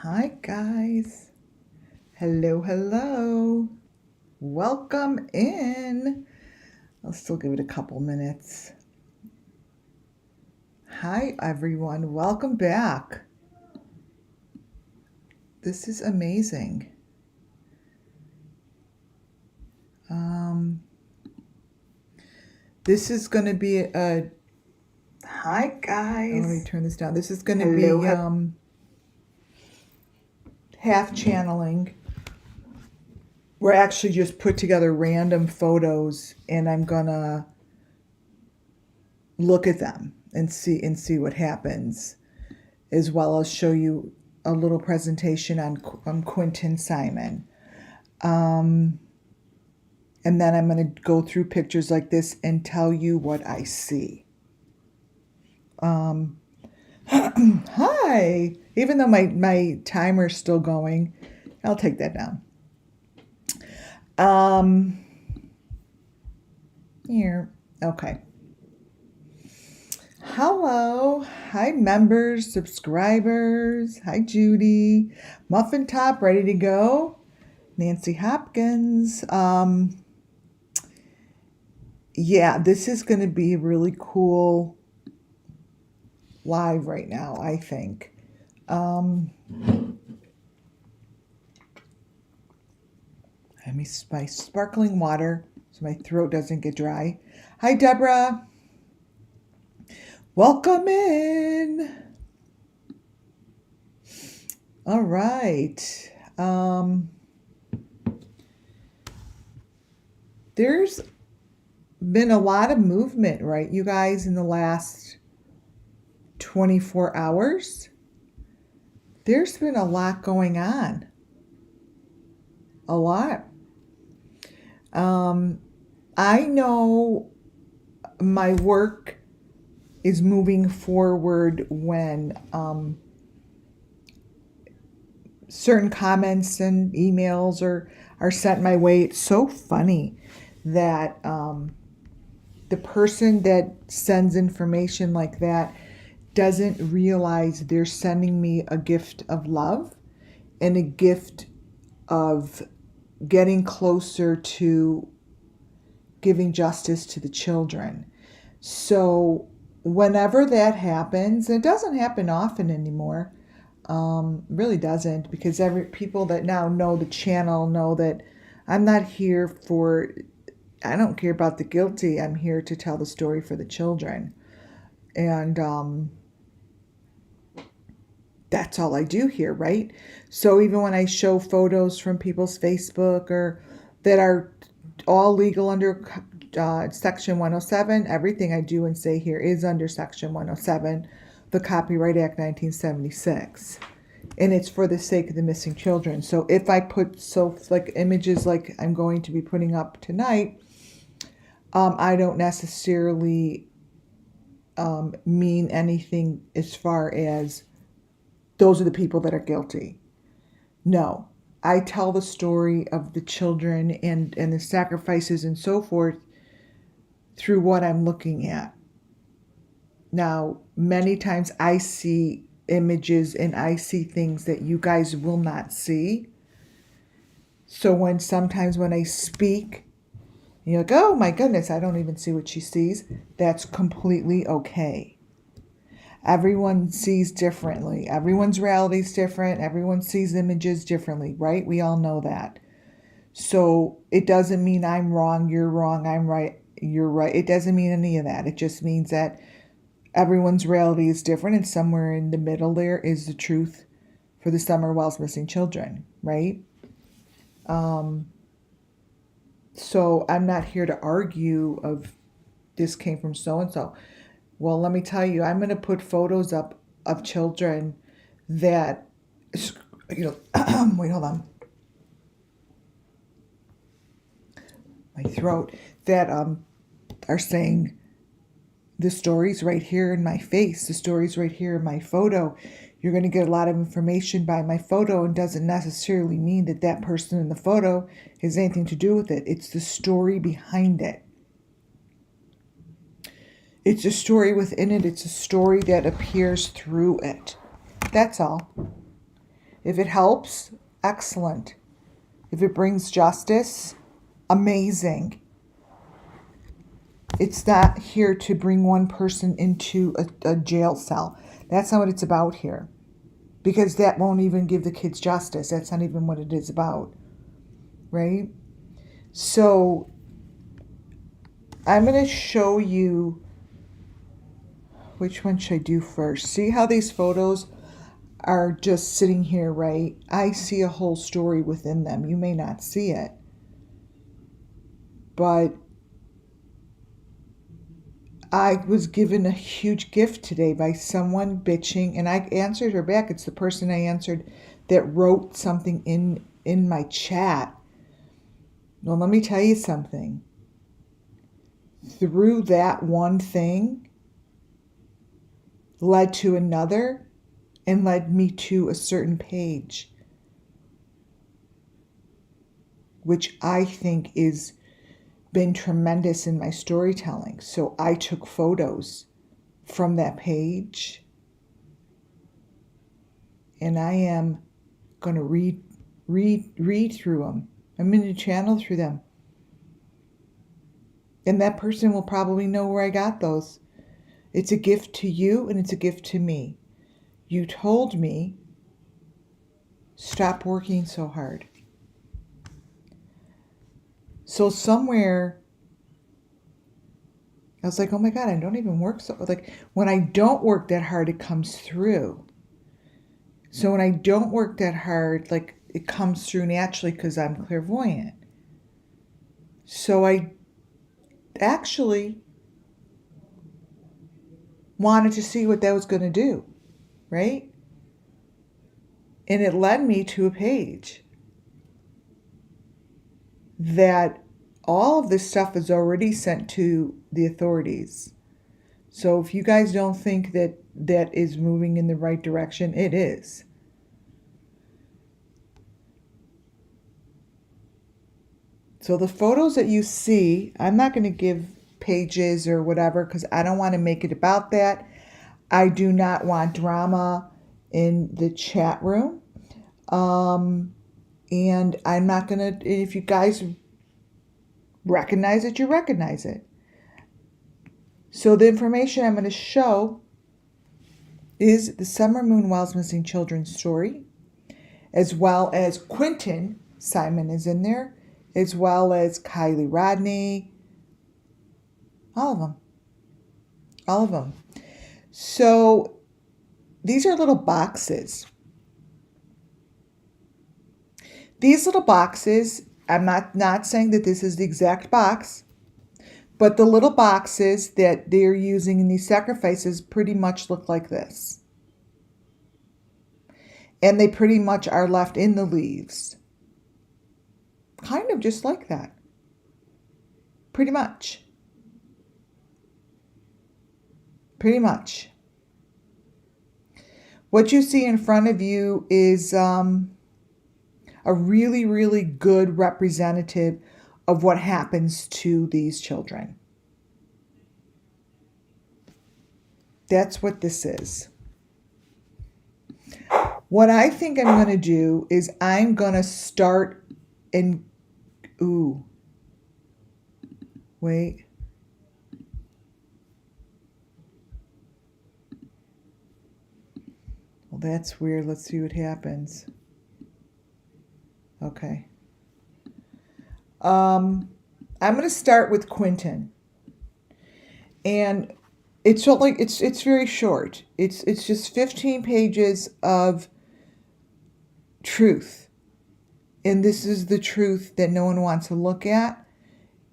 Hi guys. Hello, hello. Welcome in. I'll still give it a couple minutes. Hi everyone. Welcome back. This is amazing. This is going to be a hi guys. Let me turn this down. This is going to be half channeling. We're actually just put together random photos and I'm gonna look at them and see what happens, as well as show you a little presentation on Quinton Simon. And then I'm going to go through pictures like this and tell you what I see. Hi! Even though my timer's still going, I'll take that down. Here. Okay. Hello. Hi, members, subscribers. Hi, Judy. Muffin Top, ready to go. Nancy Hopkins. Yeah, this is going to be really cool live right now, I think. Let me my sparkling water so my throat doesn't get dry. Hi, Deborah. Welcome in. All right. There's been a lot of movement, right, you guys, in the last 24 hours? There's been a lot going on. A lot. I know my work is moving forward when certain comments and emails are sent my way. It's so funny that the person that sends information like that doesn't realize they're sending me a gift of love and a gift of getting closer to giving justice to the children. So whenever that happens, and it doesn't happen often anymore, really doesn't, because people that now know the channel know that I'm not here for, I don't care about the guilty. I'm here to tell the story for the children. And that's all I do here, right? So even when I show photos from people's Facebook or that are all legal under Section 107, everything I do and say here is under Section 107, the Copyright Act 1976. And it's for the sake of the missing children. So if I put like images like I'm going to be putting up tonight, I don't necessarily mean anything as far as those are the people that are guilty. No, I tell the story of the children and the sacrifices and so forth through what I'm looking at. Now, many times I see images and I see things that you guys will not see. So sometimes when I speak, you're like, oh my goodness, I don't even see what she sees. That's completely okay. Everyone sees differently. Everyone's reality is different. Everyone sees images differently, right? We all know that. So it doesn't mean I'm wrong, you're wrong, I'm right, you're right. It doesn't mean any of that. It just means that everyone's reality is different, and somewhere in the middle there is the truth for the Summer Wells missing children, right? So I'm not here to argue of this came from so-and-so. Well, let me tell you, I'm going to put photos up of children that, wait, hold on. My throat, that are saying the story's right here in my face. The story's right here in my photo. You're going to get a lot of information by my photo, and doesn't necessarily mean that that person in the photo has anything to do with it. It's the story behind it. It's a story within it. It's a story that appears through it. That's all. If it helps, excellent. If it brings justice, amazing. It's not here to bring one person into a jail cell. That's not what it's about here. Because that won't even give the kids justice. That's not even what it is about. Right? So I'm going to show you, which one should I do first? See how these photos are just sitting here, right? I see a whole story within them. You may not see it. But I was given a huge gift today by someone bitching, and I answered her back. It's the person I answered that wrote something in my chat. Well, let me tell you something. Through that one thing led to another and led me to a certain page, which I think is been tremendous in my storytelling. So I took photos from that page, and I am going to read through them. I'm going to channel through them. And that person will probably know where I got those. It's a gift to you, and it's a gift to me. You told me, stop working so hard. So somewhere, I was like, oh my God, I don't even work so, like, when I don't work that hard, it comes through. So when I don't work that hard, like, it comes through naturally because I'm clairvoyant. So I actually wanted to see what that was going to do, right? And it led me to a page that all of this stuff is already sent to the authorities. So if you guys don't think that that is moving in the right direction, it is. So the photos that you see, I'm not going to give pages or whatever because I don't want to make it about that. I do not want drama in the chat room. And I'm not going to, if you guys recognize it, you recognize it. So the information I'm going to show is the Summer Moon Wells Missing Children story, as well as Quinton, Simon is in there, as well as KIELYRODNI, all of them. All of them. So these are little boxes. These little boxes, I'm not saying that this is the exact box, but the little boxes that they're using in these sacrifices pretty much look like this. And they pretty much are left in the leaves. Kind of just like that. Pretty much. Pretty much. What you see in front of you is a really, really good representative of what happens to these children. That's what this is. What I think I'm going to do is I'm going to start and, wait. Well, that's weird. Let's see what happens. Okay. I'm going to start with Quinton. And it's very short. It's just 15 pages of truth. And this is the truth that no one wants to look at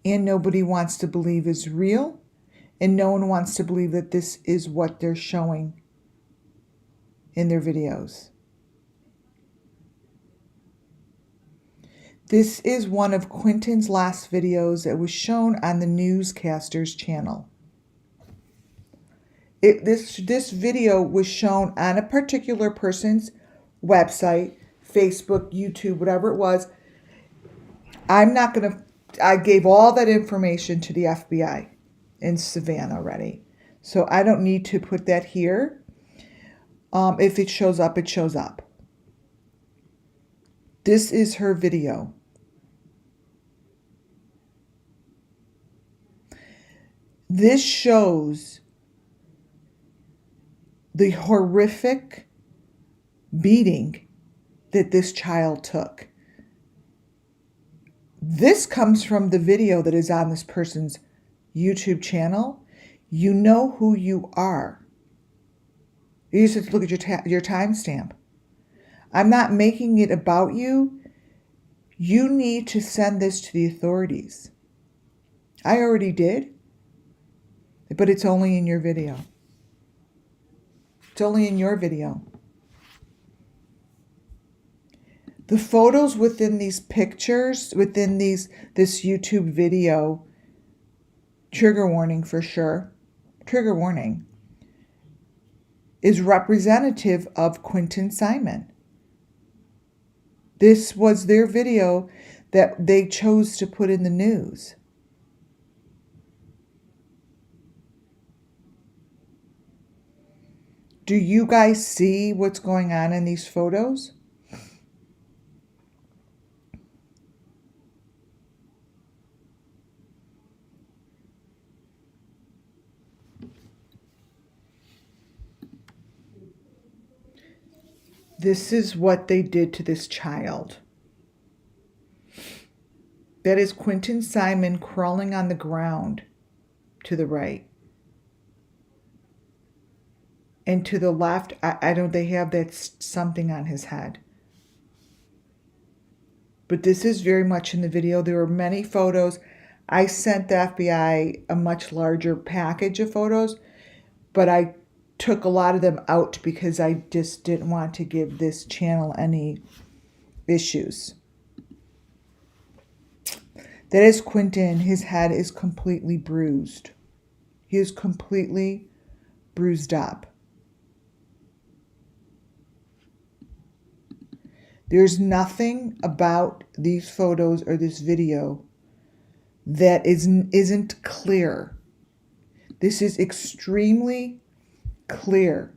and nobody wants to believe is real. And no one wants to believe that this is what they're showing in their videos. This is one of Quinton's last videos that was shown on the newscaster's channel. This video was shown on a particular person's website, Facebook, YouTube, whatever it was. I gave all that information to the FBI in Savannah already. So I don't need to put that here. If it shows up, it shows up. This is her video. This shows the horrific beating that this child took. This comes from the video that is on this person's YouTube channel. You know who you are. You just have to look at your timestamp. I'm not making it about you. You need to send this to the authorities. I already did, but it's only in your video. It's only in your video. The photos within these pictures, within this YouTube video, trigger warning for sure, trigger warning, is representative of Quinton Simon. This was their video that they chose to put in the news. Do you guys see what's going on in these photos? This is what they did to this child. That is Quinton Simon crawling on the ground to the right. And to the left, I don't, they have that something on his head. But this is very much in the video. There were many photos. I sent the FBI a much larger package of photos, but I took a lot of them out because I just didn't want to give this channel any issues. That is Quinton. His head is completely bruised. He is completely bruised up. There's nothing about these photos or this video that isn't clear. This is extremely clear.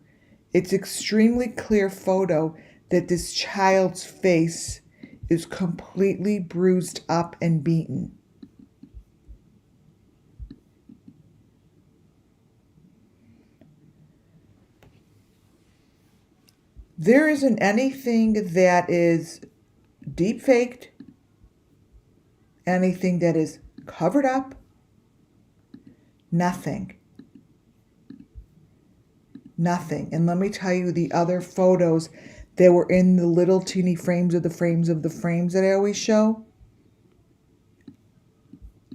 It's extremely clear photo that this child's face is completely bruised up and beaten. There isn't anything that is deep faked, anything that is covered up, nothing. Nothing. And let me tell you, the other photos that were in the little teeny frames of the frames of the frames that I always show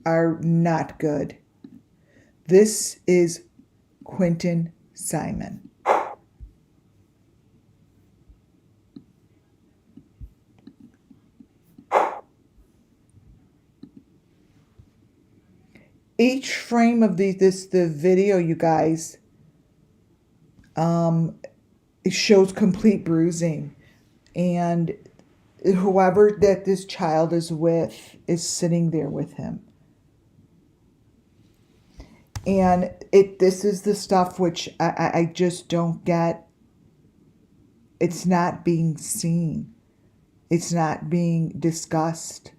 are not good. This is Quinton Simon. Each frame of the video, you guys, it shows complete bruising, and whoever that this child is with is sitting there with him. And this is the stuff which I just don't get. It's not being seen. It's not being discussed.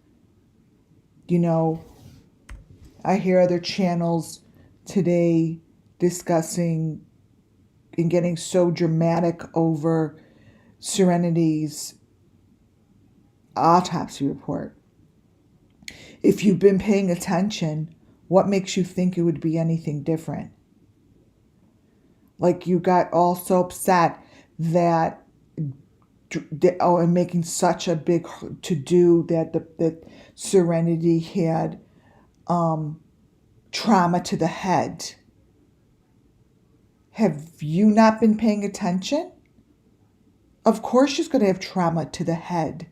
You know, I hear other channels today discussing and getting so dramatic over Serenity's autopsy report. If you've been paying attention, what makes you think it would be anything different? Like, you got all so upset that, and making such a big to-do that Serenity had trauma to the head. Have you not been paying attention? Of course she's going to have trauma to the head.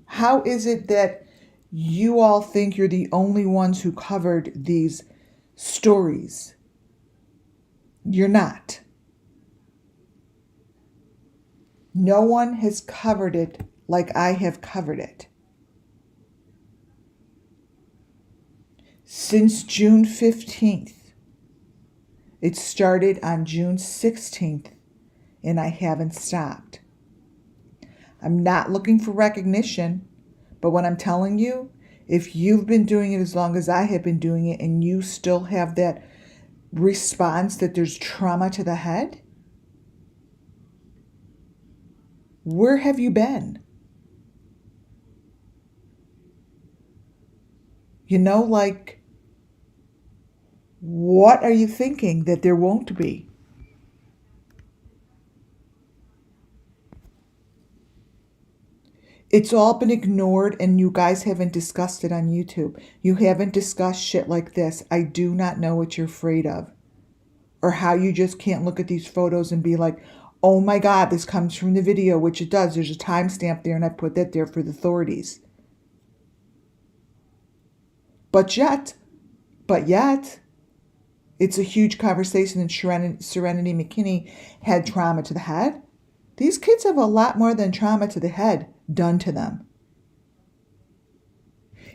How is it that you all think you're the only ones who covered these stories? You're not. No one has covered it like I have covered it. Since June 15th. It started on June 16th, and I haven't stopped. I'm not looking for recognition, but what I'm telling you, if you've been doing it as long as I have been doing it and you still have that response that there's trauma to the head, where have you been? You know, like, what are you thinking that there won't be? It's all been ignored and you guys haven't discussed it on YouTube. You haven't discussed shit like this. I do not know what you're afraid of. Or how you just can't look at these photos and be like, oh my God, this comes from the video, which it does. There's a timestamp there and I put that there for the authorities. But yet, it's a huge conversation and Serenity McKinney had trauma to the head. These kids have a lot more than trauma to the head done to them.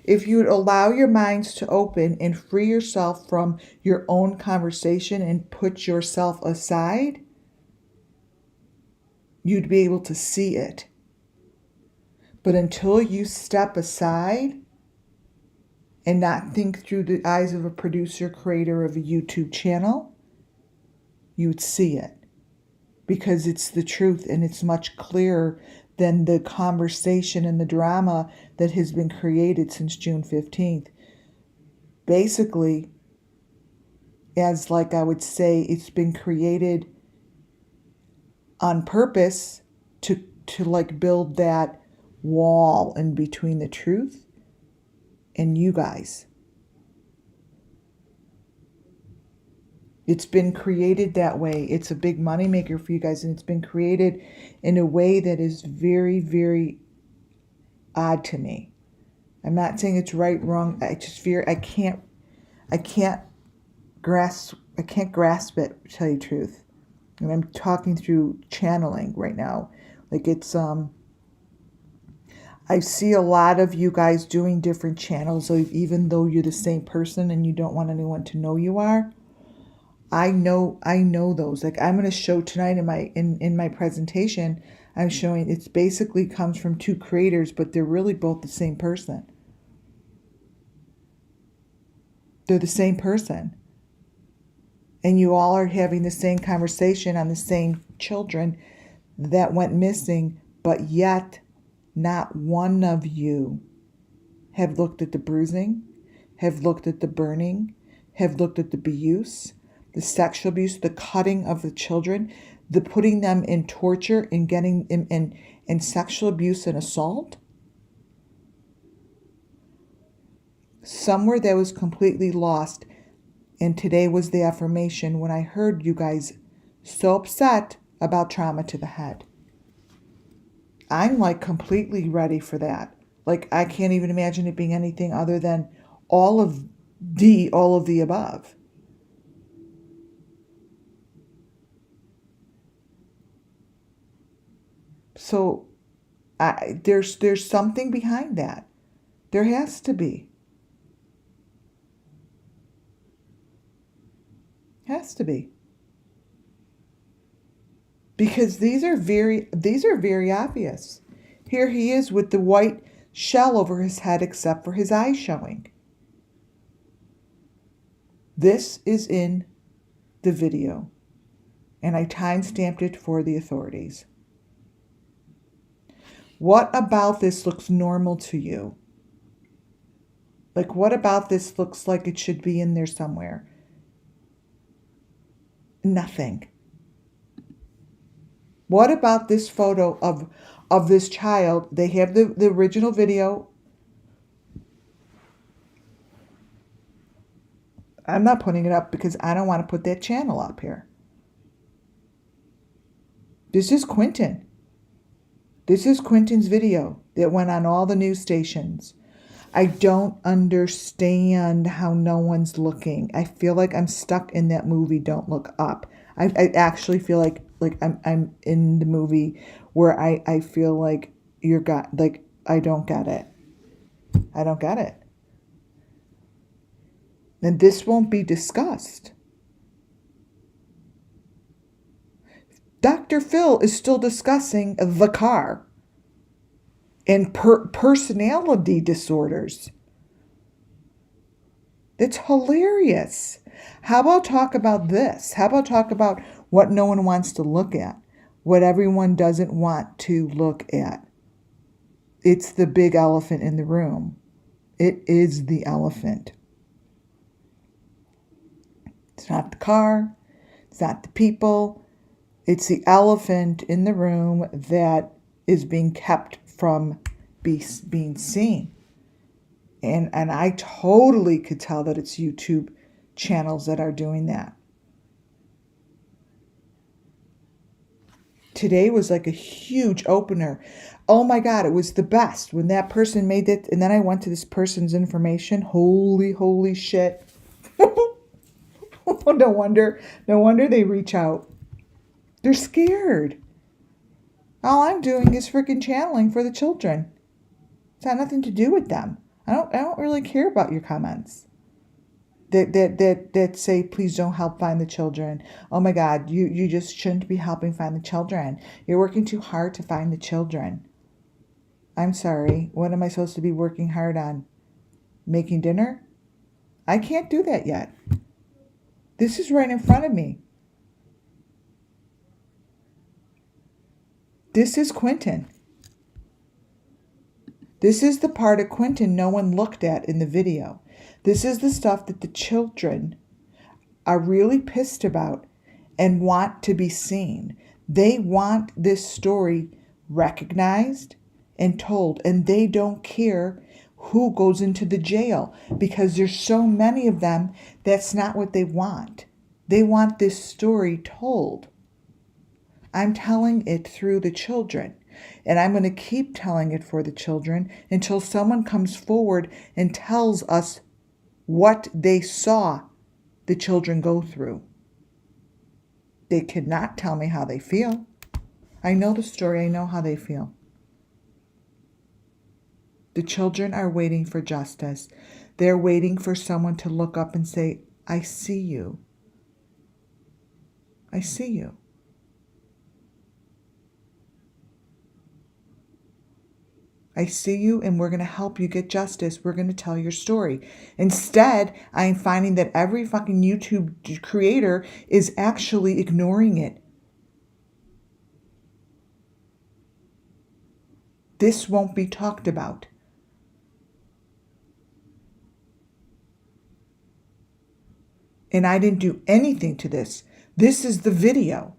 If you would allow your minds to open and free yourself from your own conversation and put yourself aside, you'd be able to see it. But until you step aside and not think through the eyes of a producer, creator of a YouTube channel, you'd see it. Because it's the truth and it's much clearer than the conversation and the drama that has been created since June 15th. Basically, as like I would say, it's been created on purpose to like build that wall in between the truth and you guys. It's been created that way. It's a big moneymaker for you guys, and it's been created in a way that is very, very odd to me. I'm not saying it's right, wrong. I just fear I can't grasp it, to tell you the truth. And I'm talking through channeling right now. Like it's I see a lot of you guys doing different channels, even though you're the same person and you don't want anyone to know you are. I know those. Like I'm going to show tonight in my presentation, I'm showing it's basically comes from two creators, but they're really both the same person. They're the same person. And you all are having the same conversation on the same children that went missing, but yet not one of you have looked at the bruising, have looked at the burning, have looked at the abuse, the sexual abuse, the cutting of the children, the putting them in torture and getting them in sexual abuse and assault. Somewhere that was completely lost. And today was the affirmation when I heard you guys so upset about trauma to the head. I'm like completely ready for that. Like I can't even imagine it being anything other than all of the above. So there's something behind that. There has to be. Has to be. Because these are very obvious. Here he is with the white shell over his head except for his eyes showing. This is in the video. And I time-stamped it for the authorities. What about this looks normal to you? Like what about this looks like it should be in there somewhere? Nothing. What about this photo of this child? They have the original video. I'm not putting it up because I don't want to put that channel up here. This is Quinton. This is Quinton's video that went on all the news stations. I don't understand how no one's looking. I feel like I'm stuck in that movie, Don't Look Up. I actually feel like I'm in the movie where I feel like I don't get it. I don't get it. And this won't be discussed. Dr. Phil is still discussing the car. and personality disorders. It's hilarious. How about talk about this? How about talk about what no one wants to look at? What everyone doesn't want to look at? It's the big elephant in the room. It is the elephant. It's not the car. It's not the people. It's the elephant in the room that is being kept from being seen. And I totally could tell that it's YouTube channels that are doing that. Today was like a huge opener. Oh my God, it was the best when that person made it. And then I went to this person's information. Holy shit. No wonder they reach out. They're scared. All I'm doing is freaking channeling for the children. It's got nothing to do with them. I don't really care about your comments that say, please don't help find the children. Oh my God, you just shouldn't be helping find the children. You're working too hard to find the children. I'm sorry. What am I supposed to be working hard on? Making dinner? I can't do that yet. This is right in front of me. This is Quinton. This is the part of Quinton no one looked at in the video. This is the stuff that the children are really pissed about and want to be seen. They want this story recognized and told, and they don't care who goes into the jail because there's so many of them. That's not what they want. They want this story told. I'm telling it through the children. And I'm going to keep telling it for the children until someone comes forward and tells us what they saw the children go through. They cannot tell me how they feel. I know the story. I know how they feel. The children are waiting for justice. They're waiting for someone to look up and say, I see you. I see you. I see you, and we're going to help you get justice. We're going to tell your story. Instead, I'm finding that every fucking YouTube creator is actually ignoring it. This won't be talked about. And I didn't do anything to this. This is the video.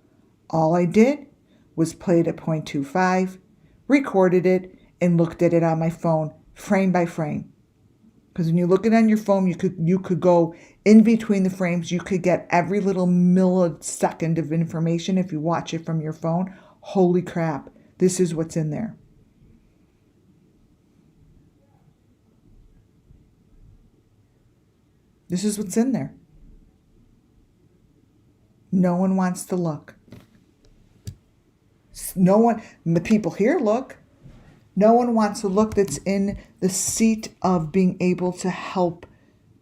All I did was play it at 0.25, recorded it, and looked at it on my phone frame by frame. Because when you look at it on your phone, you could go in between the frames. You could get every little millisecond of information if you watch it from your phone. Holy crap, this is what's in there. This is what's in there. No one wants to look. No one, the people here look. No one wants to look that's in the seat of being able to help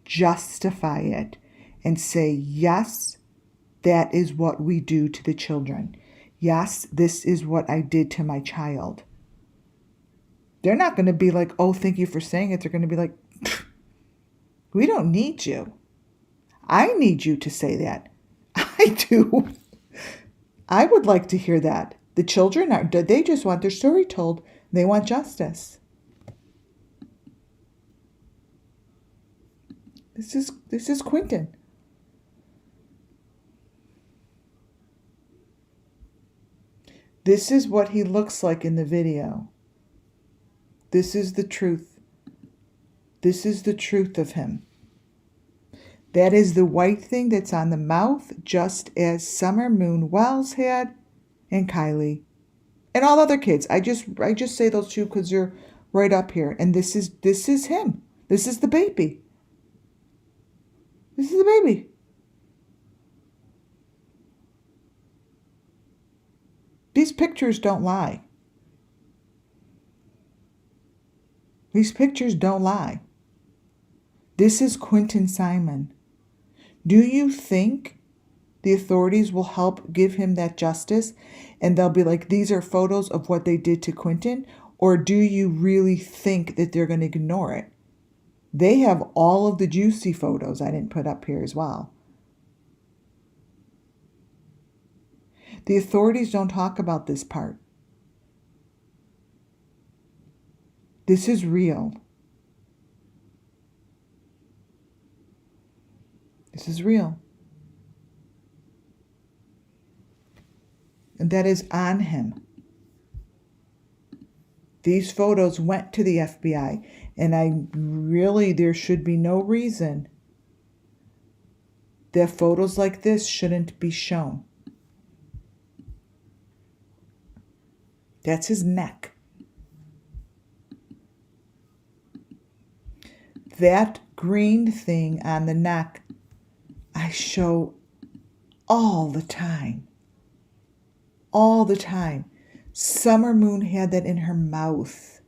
justify it and say, yes, that is what we do to the children. Yes, this is what I did to my child. They're not going to be like, oh, thank you for saying it. They're going to be like, we don't need you. I need you to say that. I do. I would like to hear that. The children they just want their story told. They want justice. This is Quinton. This is what he looks like in the video. This is the truth. This is the truth of him. That is the white thing that's on the mouth, just as Summer Moon Wells had and Kylie. And all other kids. I just say those two because you're right up here. And this is him. This is the baby. This is the baby. These pictures don't lie. These pictures don't lie. This is Quinton Simon. Do you think the authorities will help give him that justice? And they'll be like, these are photos of what they did to Quinton? Or do you really think that they're going to ignore it? They have all of the juicy photos I didn't put up here as well. The authorities don't talk about this part. This is real. This is real. And that is on him. These photos went to the FBI, and there should be no reason that photos like this shouldn't be shown. That's his neck. That green thing on the neck, I show all the time. All the time. Summer Moon had that in her mouth.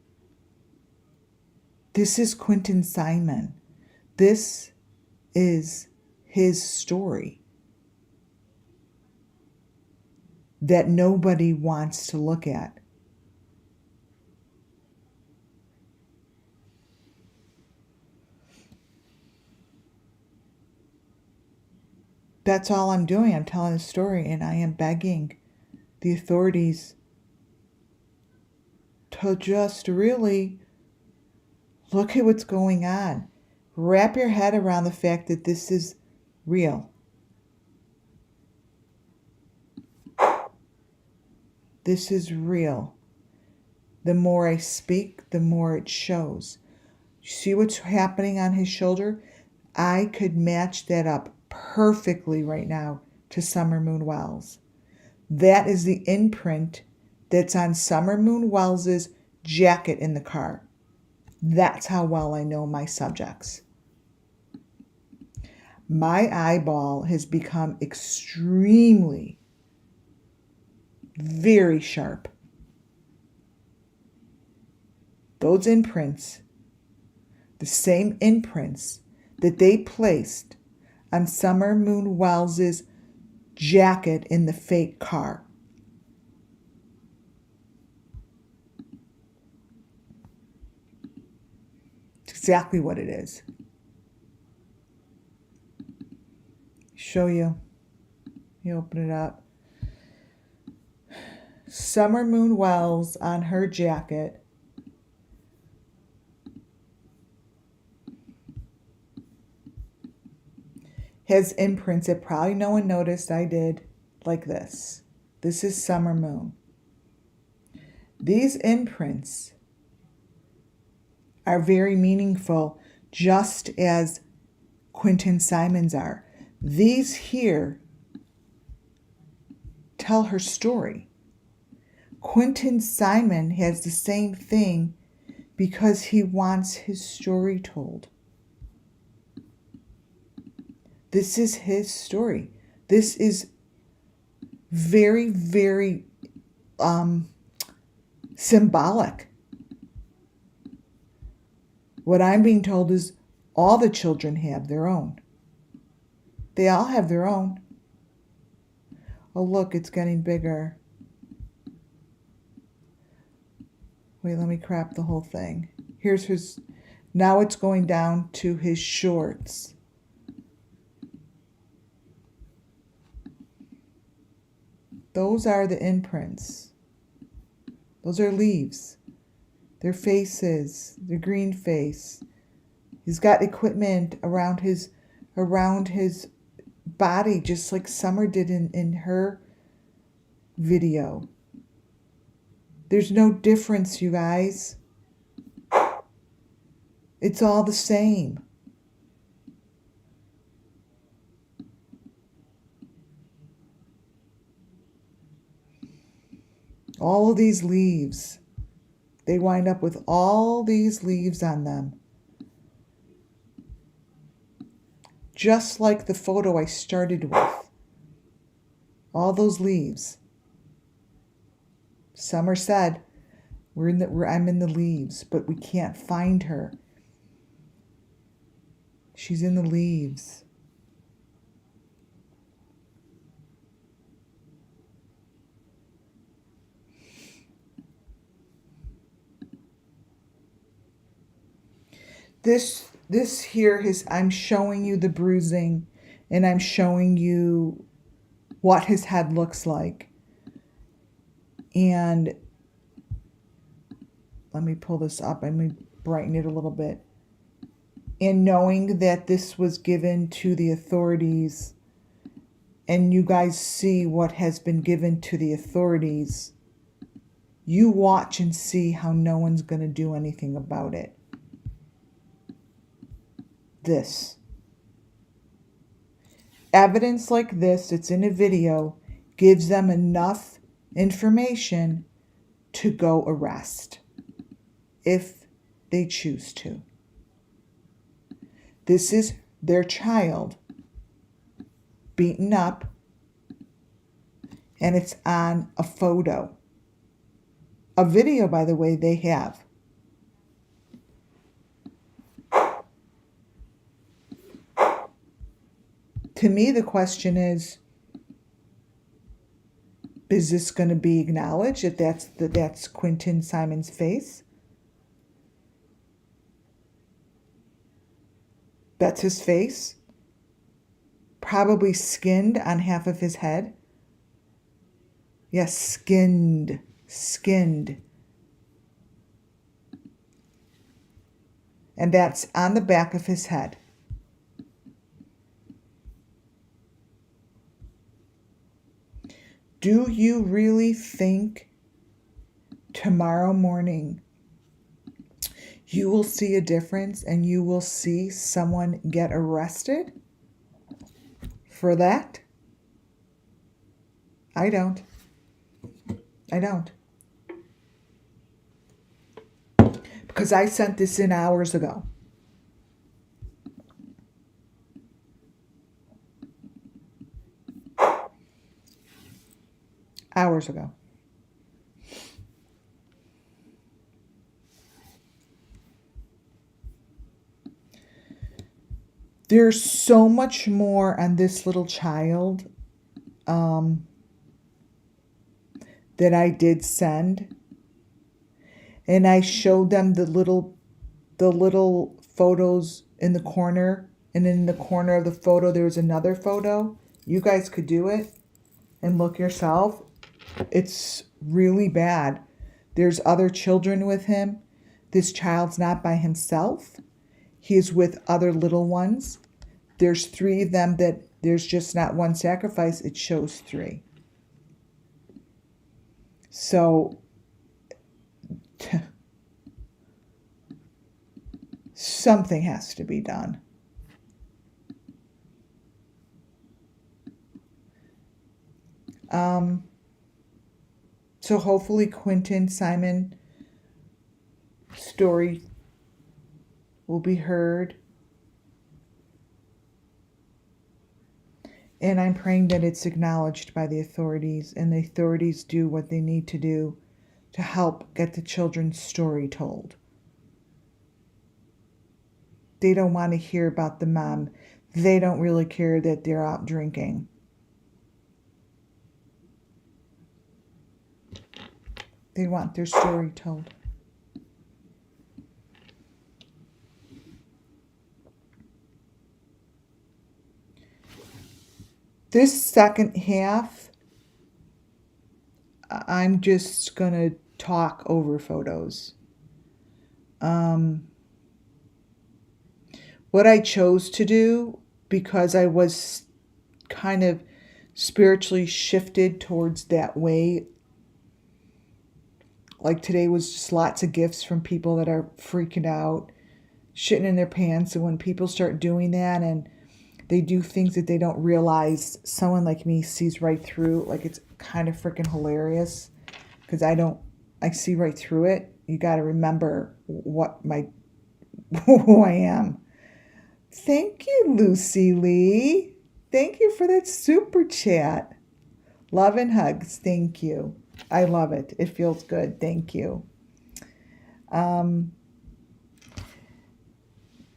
This is Quinton Simon. This is his story that nobody wants to look at. That's all I'm doing. I'm telling a story, and I am begging the authorities to just really look at what's going on. Wrap your head around the fact that this is real. This is real. The more I speak, the more it shows. See what's happening on his shoulder? I could match that up perfectly right now to Summer Moon Wells. That is the imprint that's on Summer Moon Wells's jacket in the car. That's how well I know my subjects. My eyeball has become extremely, very sharp. Those imprints, the same imprints that they placed on Summer Moon Wells's jacket in the fake car. It's exactly what it is. Show you. You open it up. Summer Moon Wells on her jacket. Has imprints that probably no one noticed I did, like this. This is Summer Moon. These imprints are very meaningful, just as Quinton Simon's are. These here tell her story. Quinton Simon has the same thing because he wants his story told. This is his story. This is very, very symbolic. What I'm being told is all the children have their own. They all have their own. Oh, look, it's getting bigger. Wait, let me crop the whole thing. Here's his, now it's going down to his shorts. Those are the imprints. Those are leaves. Their faces, the green face. He's got equipment around his body, just like Summer did in her video. There's no difference, you guys. It's all the same. All of these leaves, they wind up with all these leaves on them. Just like the photo I started with. All those leaves. Summer said, I'm in the leaves, but we can't find her. She's in the leaves. This here is, I'm showing you the bruising, and I'm showing you what his head looks like. And let me pull this up. Let me brighten it a little bit. And knowing that this was given to the authorities, and you guys see what has been given to the authorities, you watch and see how no one's going to do anything about it. This. Evidence like this, it's in a video, gives them enough information to go arrest if they choose to. This is their child beaten up, and it's on a photo. A video, by the way, they have. To me, the question is this going to be acknowledged that that's Quinton Simon's face? That's his face? Probably skinned on half of his head. Yes, skinned. And that's on the back of his head. Do you really think tomorrow morning you will see a difference and you will see someone get arrested for that? I don't. Because I sent this in hours ago. Hours ago. There's so much more on this little child that I did send. And I showed them the little photos in the corner. And in the corner of the photo, there was another photo. You guys could do it and look yourself. It's really bad. There's other children with him. This child's not by himself. He is with other little ones. There's 3 of them that there's just not one sacrifice. It shows 3. So something has to be done. So hopefully Quinton Simon story will be heard. And I'm praying that it's acknowledged by the authorities, and the authorities do what they need to do to help get the children's story told. They don't want to hear about the mom. They don't really care that they're out drinking. They want their story told. This second half, I'm just going to talk over photos. What I chose to do, because I was kind of spiritually shifted towards that way, like today was just lots of gifts from people that are freaking out, shitting in their pants. And when people start doing that and they do things that they don't realize, someone like me sees right through. Like, it's kind of freaking hilarious because I see right through it. You got to remember who I am. Thank you, Lucy Lee. Thank you for that super chat. Love and hugs. Thank you. I love it. It feels good. Thank you.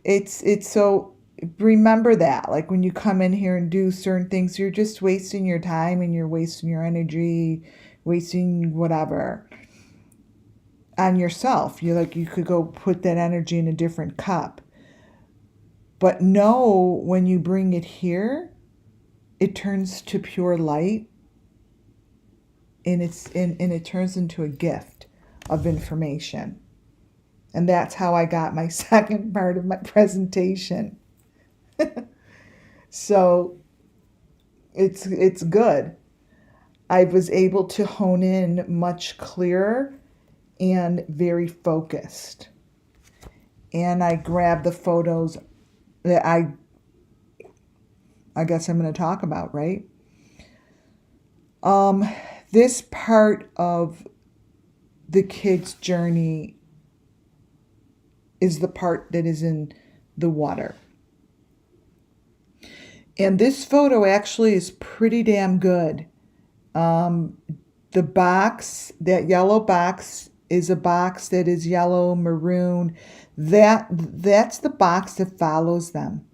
It's so, remember that, like when you come in here and do certain things, you're just wasting your time and you're wasting your energy, wasting whatever on yourself. You could go put that energy in a different cup. But know when you bring it here, it turns to pure light, and it turns into a gift of information. And that's how I got my second part of my presentation. So it's good. I was able to hone in much clearer and very focused. And I grabbed the photos that I guess I'm going to talk about, right? This part of the kid's journey is the part that is in the water. And this photo actually is pretty damn good. The box, that yellow box, is a box that is yellow, maroon. That's the box that follows them.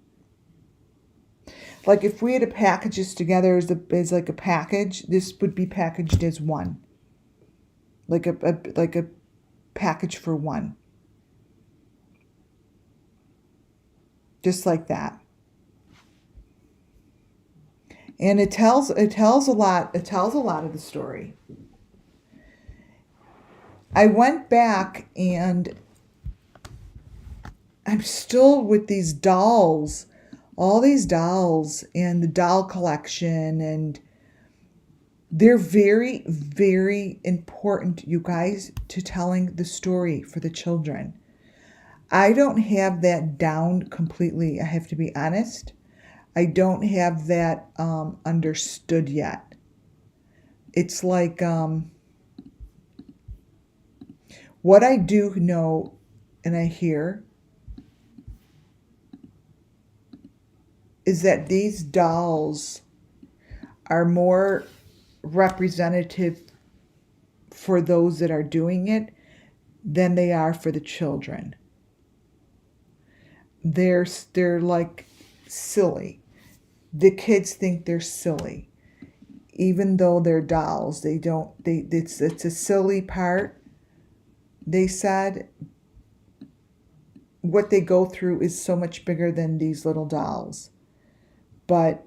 Like if we had to package this together as like a package, this would be packaged as one. Like a package for one. Just like that. And it tells a lot of the story. I went back and I'm still with these dolls, all these dolls and the doll collection, and they're very, very important, you guys, to telling the story for the children. I don't have that down completely, I have to be honest. I don't have that understood yet. It's like what I do know and I hear is that these dolls are more representative for those that are doing it than they are for the children. They're like silly. The kids think they're silly, even though they're dolls. It's a silly part. They said what they go through is so much bigger than these little dolls, but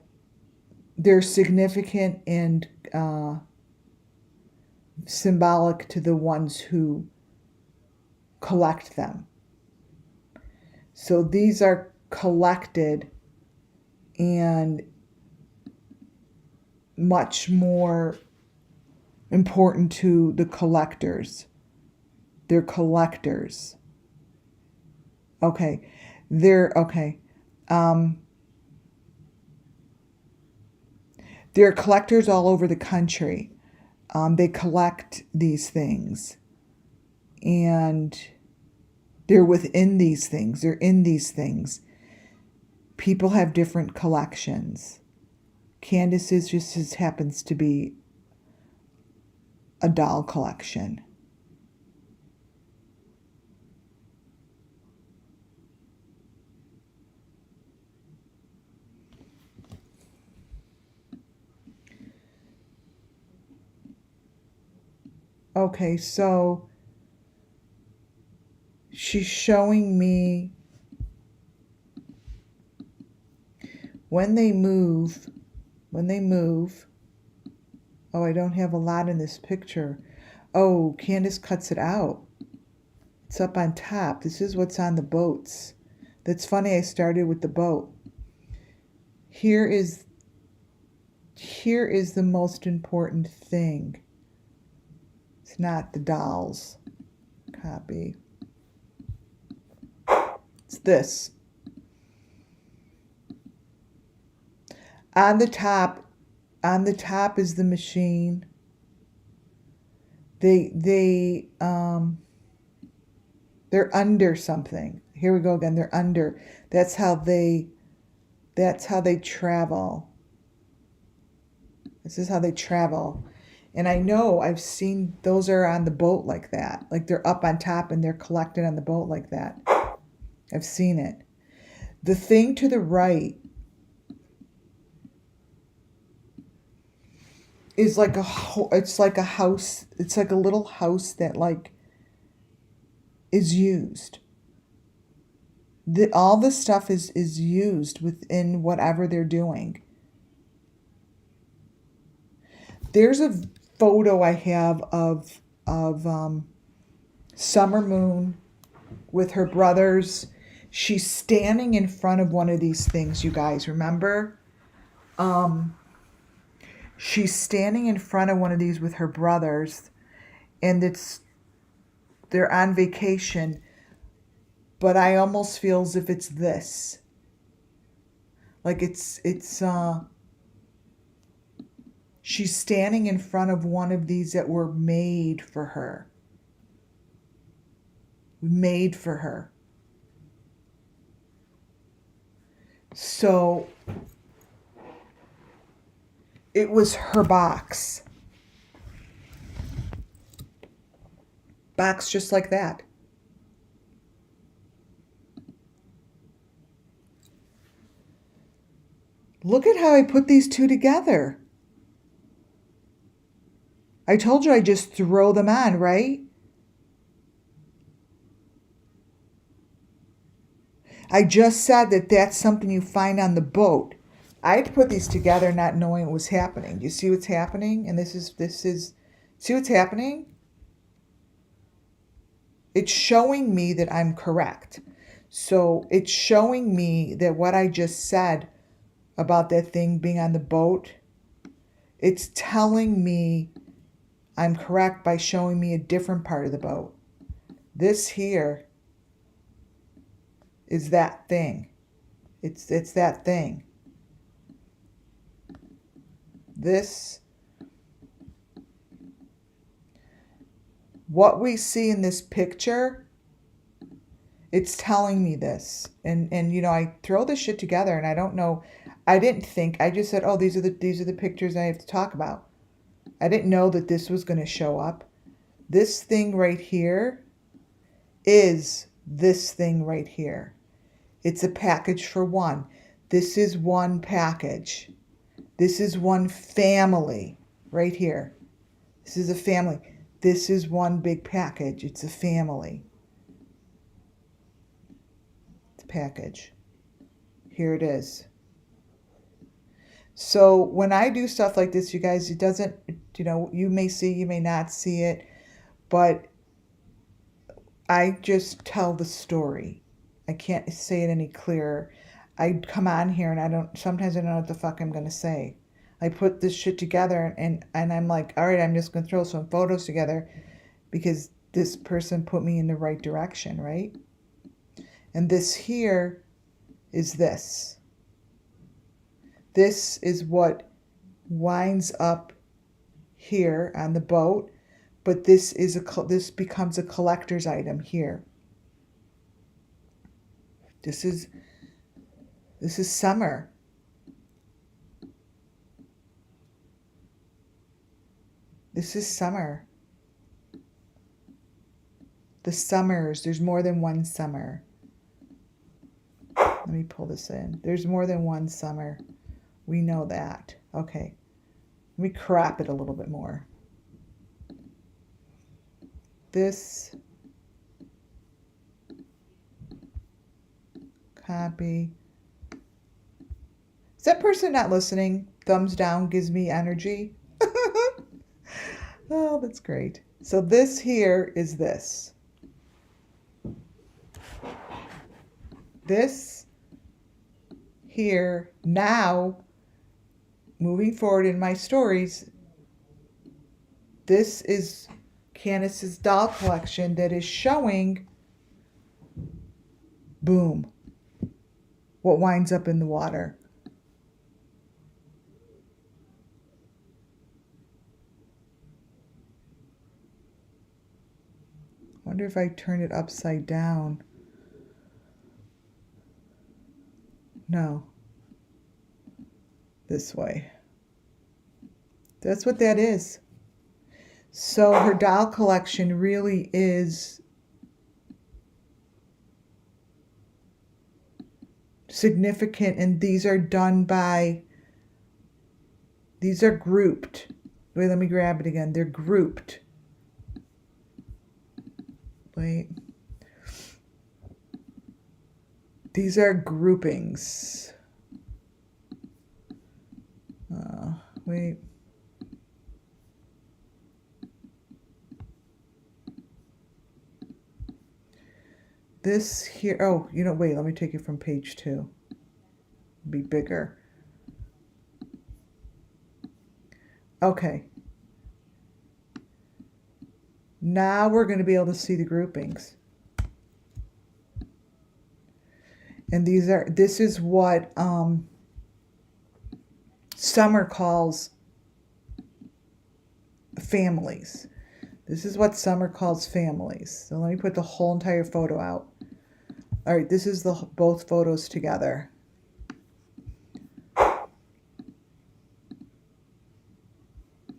they're significant and symbolic to the ones who collect them. So these are collected and much more important to the collectors. They're collectors. Okay. There are collectors all over the country. They collect these things. And they're within these things. They're in these things. People have different collections. Candace's just happens to be a doll collection. Okay, so she's showing me when they move. Oh, I don't have a lot in this picture. Oh, Candace cuts it out. It's up on top. This is what's on the boats. That's funny, I started with the boat. Here is the most important thing. It's not the dolls. Copy. It's this. On the top is the machine. They're under something. Here we go again. They're under. That's how they travel. This is how they travel. And I know I've seen those are on the boat like that. Like they're up on top and they're collected on the boat like that. I've seen it. The thing to the right is like it's like a house. It's like a little house that like is used. All this stuff is used within whatever they're doing. There's a photo I have of Summer Moon with her brothers. She's standing in front of one of these things, you guys, remember? She's standing in front of one of these with her brothers, and they're on vacation, but I almost feel as if it's this. Like she's standing in front of one of these that were made for her. Made for her. So it was her box. Box just like that. Look at how I put these two together. I told you I just throw them on, right? I just said that that's something you find on the boat. I had to put these together not knowing what was happening. Do you see what's happening? And this is, see what's happening? It's showing me that I'm correct. So it's showing me that what I just said about that thing being on the boat, it's telling me I'm correct by showing me a different part of the boat. This here is that thing. It's that thing. This, what we see in this picture, it's telling me this. And you know, I throw this shit together and I don't know, I didn't think, I just said, oh, these are the pictures I have to talk about. I didn't know that this was going to show up. This thing right here is this thing right here. It's a package for one. This is one package. This is one family right here. This is a family. This is one big package. It's a family. It's a package. Here it is. So when I do stuff like this, you guys, it doesn't, you know, you may see, you may not see it, but I just tell the story. I can't say it any clearer. I come on here and sometimes I don't know what the fuck I'm going to say. I put this shit together and I'm like, all right, I'm just going to throw some photos together because this person put me in the right direction, right? And this here is this. This is what winds up here on the boat, but this becomes a collector's item here. This is summer. This is summer. The summers, there's more than one summer. Let me pull this in. There's more than one summer. We know that. Okay. Let me crop it a little bit more. This. Copy. Is that person not listening? Thumbs down gives me energy. Oh, that's great. So this here is this. This here now, moving forward in my stories, this is Candace's doll collection that is showing, boom, what winds up in the water. I wonder if I turn it upside down. No. This way. That's what that is. So her doll collection really is significant, and these are done by, these are grouped. Wait, let me grab it again. They're grouped. Wait. These are groupings. Wait. This here, oh, wait, let me take it from page 2. Be bigger. Okay. Now we're going to be able to see the groupings. And this is what Summer calls families. This is what Summer calls families. So let me put the whole entire photo out. All right, this is both photos together.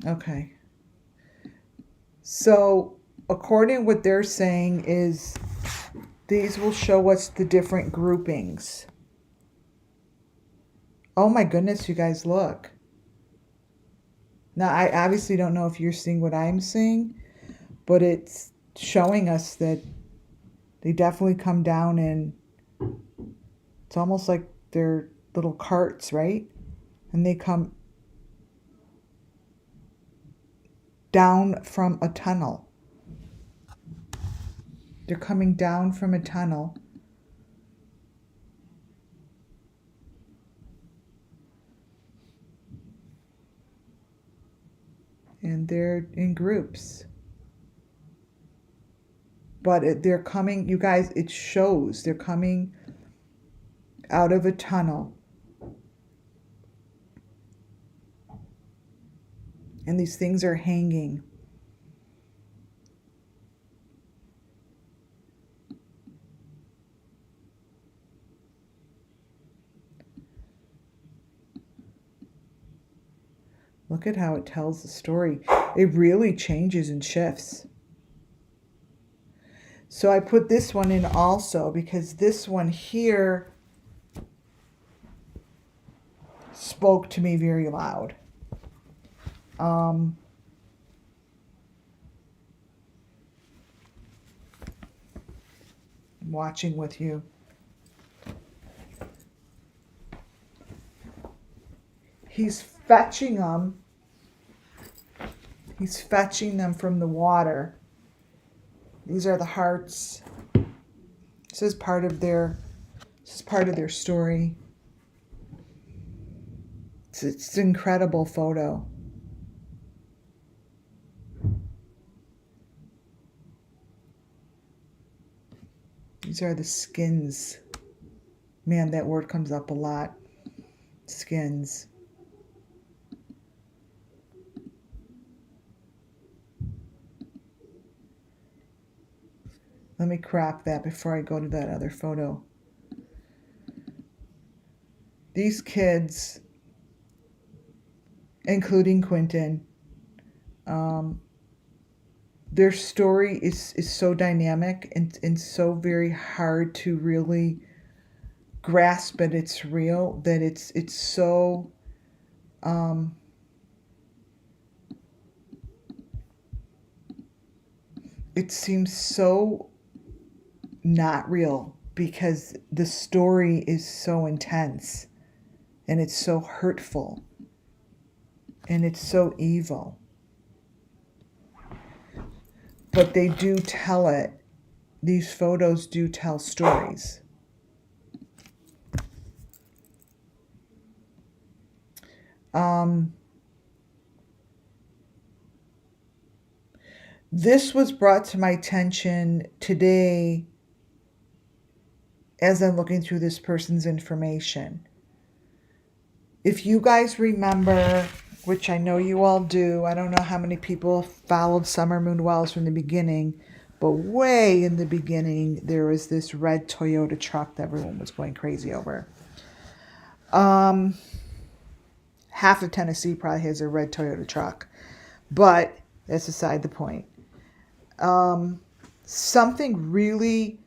Okay. So according to what they're saying is these will show us the different groupings. Oh my goodness, you guys, look. Now, I obviously don't know if you're seeing what I'm seeing, but it's showing us that they definitely come down in, it's almost like they're little carts, right? And they come down from a tunnel. They're coming down from a tunnel. And they're in groups. But they're coming, you guys, it shows they're coming out of a tunnel. And these things are hanging. Look at how it tells the story. It really changes and shifts. So I put this one in also because this one here spoke to me very loud. I'm watching with you. He's fetching them. He's fetching them from the water. These are the hearts. This is part of their story. It's an incredible photo. These are the skins. Man, that word comes up a lot. Skins. Let me crop that before I go to that other photo. These kids, including Quinton, their story is so dynamic and so very hard to really grasp that it's real, that it's so it seems so not real because the story is so intense and it's so hurtful and it's so evil. But they do tell it. These photos do tell stories. This was brought to my attention today as I'm looking through this person's information. If you guys remember, which I know you all do, I don't know how many people followed Summer Moon Wells from the beginning, but way in the beginning, there was this red Toyota truck that everyone was going crazy over. Half of Tennessee probably has a red Toyota truck, but that's beside the point. Something really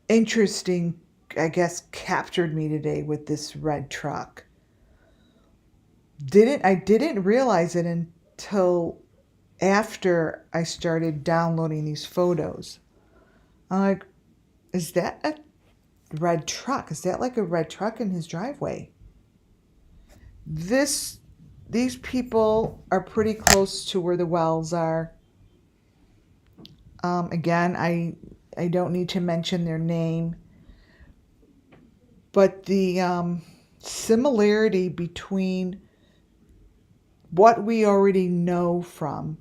interesting, I guess, captured me today with this red truck. I didn't realize it until after I started downloading these photos. I'm like, Is that a red truck? Is that like a red truck in his driveway? These people are pretty close to where the wells are. Again, I don't need to mention their name, but the similarity between what we already know from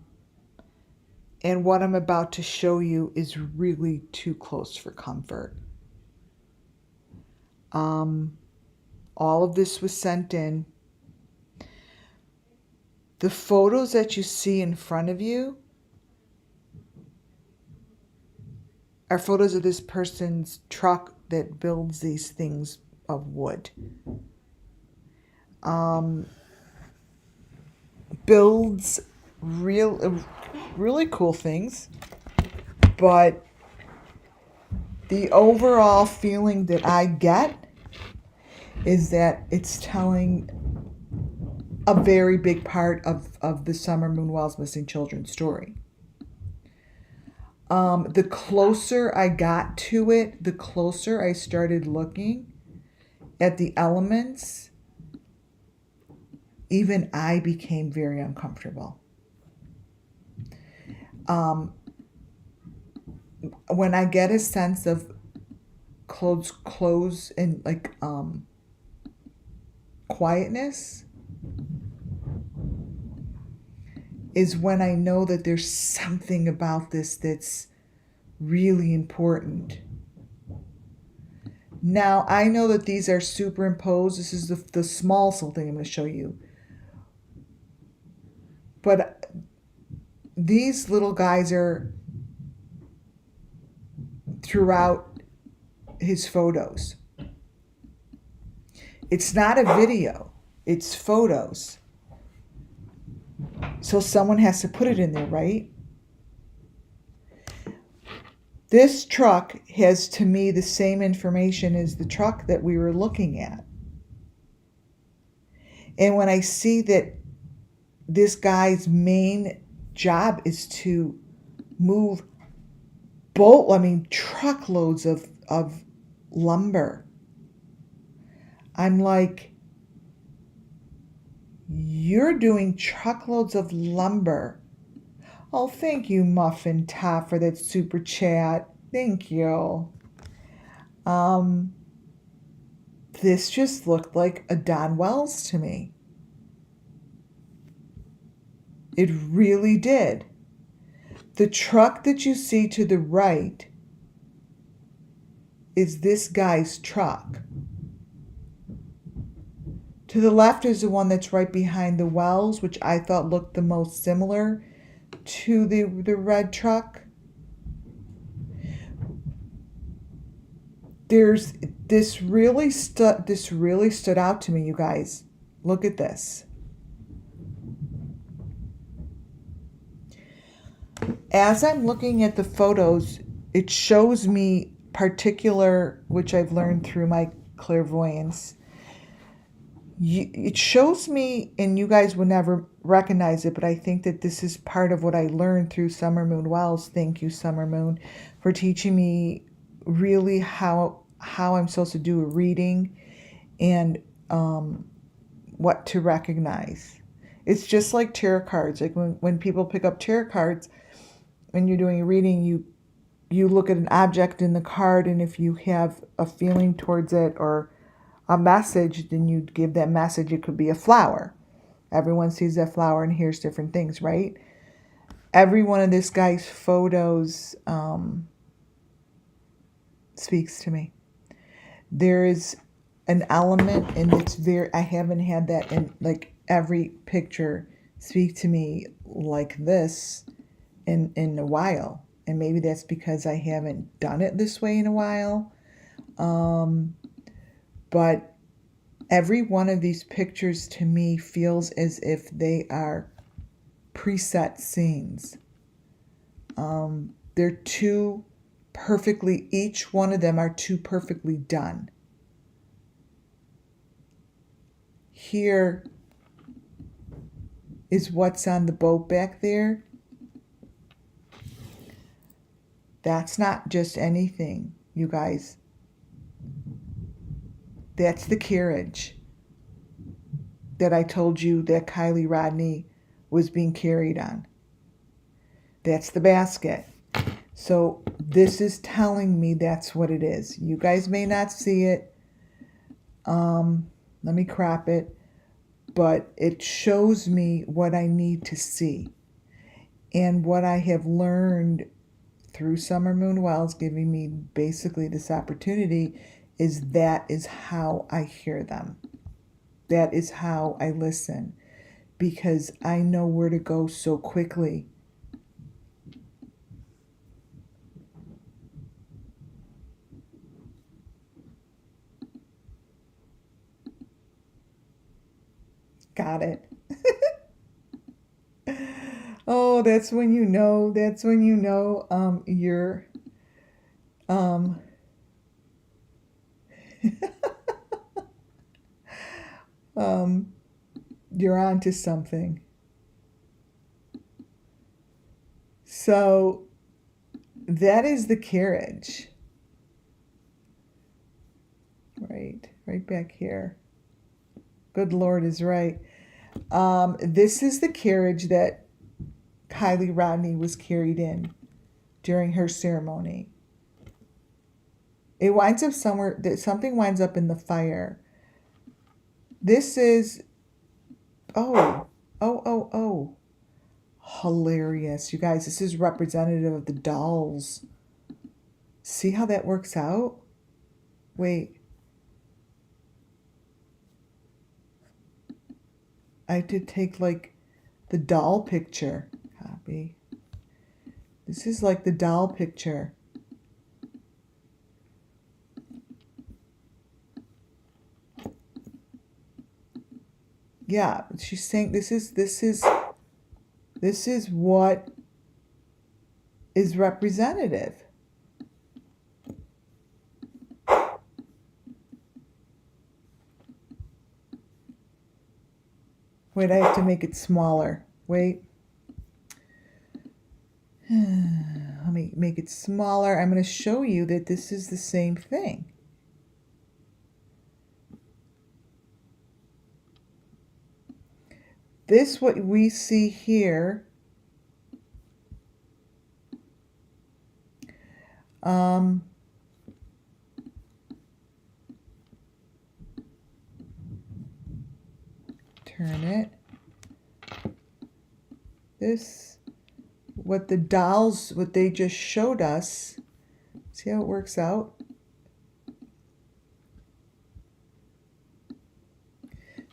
and what I'm about to show you is really too close for comfort. All of this was sent in. The photos that you see in front of you are photos of this person's truck that builds these things of wood. Builds really cool things, but the overall feeling that I get is that it's telling a very big part of the Summer Moon Wells Missing Children story. The closer I got to it, the closer I started looking at the elements, even I became very uncomfortable. When I get a sense of close and like quietness is when I know that there's something about this that's really important. Now, I know that these are superimposed. This is the small thing I'm going to show you. But these little guys are throughout his photos. It's not a video, it's photos. So someone has to put it in there, right? This truck has, to me, the same information as the truck that we were looking at. And when I see that this guy's main job is to move truckloads of lumber, I'm like, you're doing truckloads of lumber. Oh, thank you, Muffin Top, for that super chat. Thank you. This just looked like a Don Wells to me. It really did. The truck that you see to the right is this guy's truck. To the left is the one that's right behind the wells, which I thought looked the most similar to the red truck. This really stood out to me, you guys. Look at this. As I'm looking at the photos, it shows me particular, which I've learned through my clairvoyance. It shows me, and you guys would never recognize it, but I think that this is part of what I learned through Summer Moon Wells. Thank you, Summer Moon, for teaching me really how I'm supposed to do a reading and what to recognize. It's just like tarot cards. Like when people pick up tarot cards, when you're doing a reading, you look at an object in the card, and if you have a feeling towards it or a message, then you give that message. It could be a flower. Everyone sees that flower and hears different things, right? Every one of this guy's photos speaks to me. There is an element, and I haven't had that in like every picture speak to me like this in a while. And maybe that's because I haven't done it this way in a while. But every one of these pictures to me feels as if they are preset scenes. They're too perfectly, each one of them are too perfectly done. Here is what's on the boat back there. That's not just anything. you guys. That's the carriage that I told you that KIELYRODNI was being carried on. That's the basket. So this is telling me that's what it is. You guys may not see it. Let me crop it. But it shows me what I need to see. And what I have learned through Summer Moon Wells giving me basically this opportunity is that is how I hear them. That is how I listen, because I know where to go so quickly. Got it. Oh, that's when you know. That's when you know you're um um you're onto something. So that is the carriage. Right back here. Good Lord is right. This is the carriage that KIELYRODNI was carried in during her ceremony. It winds up somewhere, something winds up in the fire. This is, oh. Hilarious. You guys, this is representative of the dolls. See how that works out? Wait. I did take like the doll picture. Copy. This is like the doll picture. Yeah, she's saying this is what is representative. Wait, I have to make it smaller. Wait. Let me make it smaller. I'm going to show you that this is the same thing. This, what we see here, turn it. This, what the dolls, what they just showed us, see how it works out?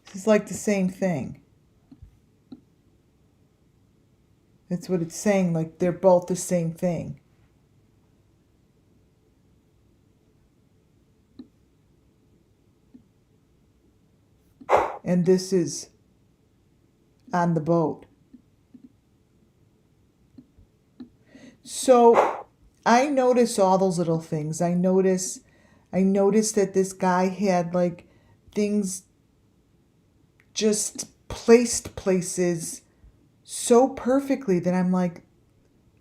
This is like the same thing. That's what it's saying, like they're both the same thing. And this is on the boat. So I notice all those little things. I notice that this guy had like things just placed places so perfectly that I'm like,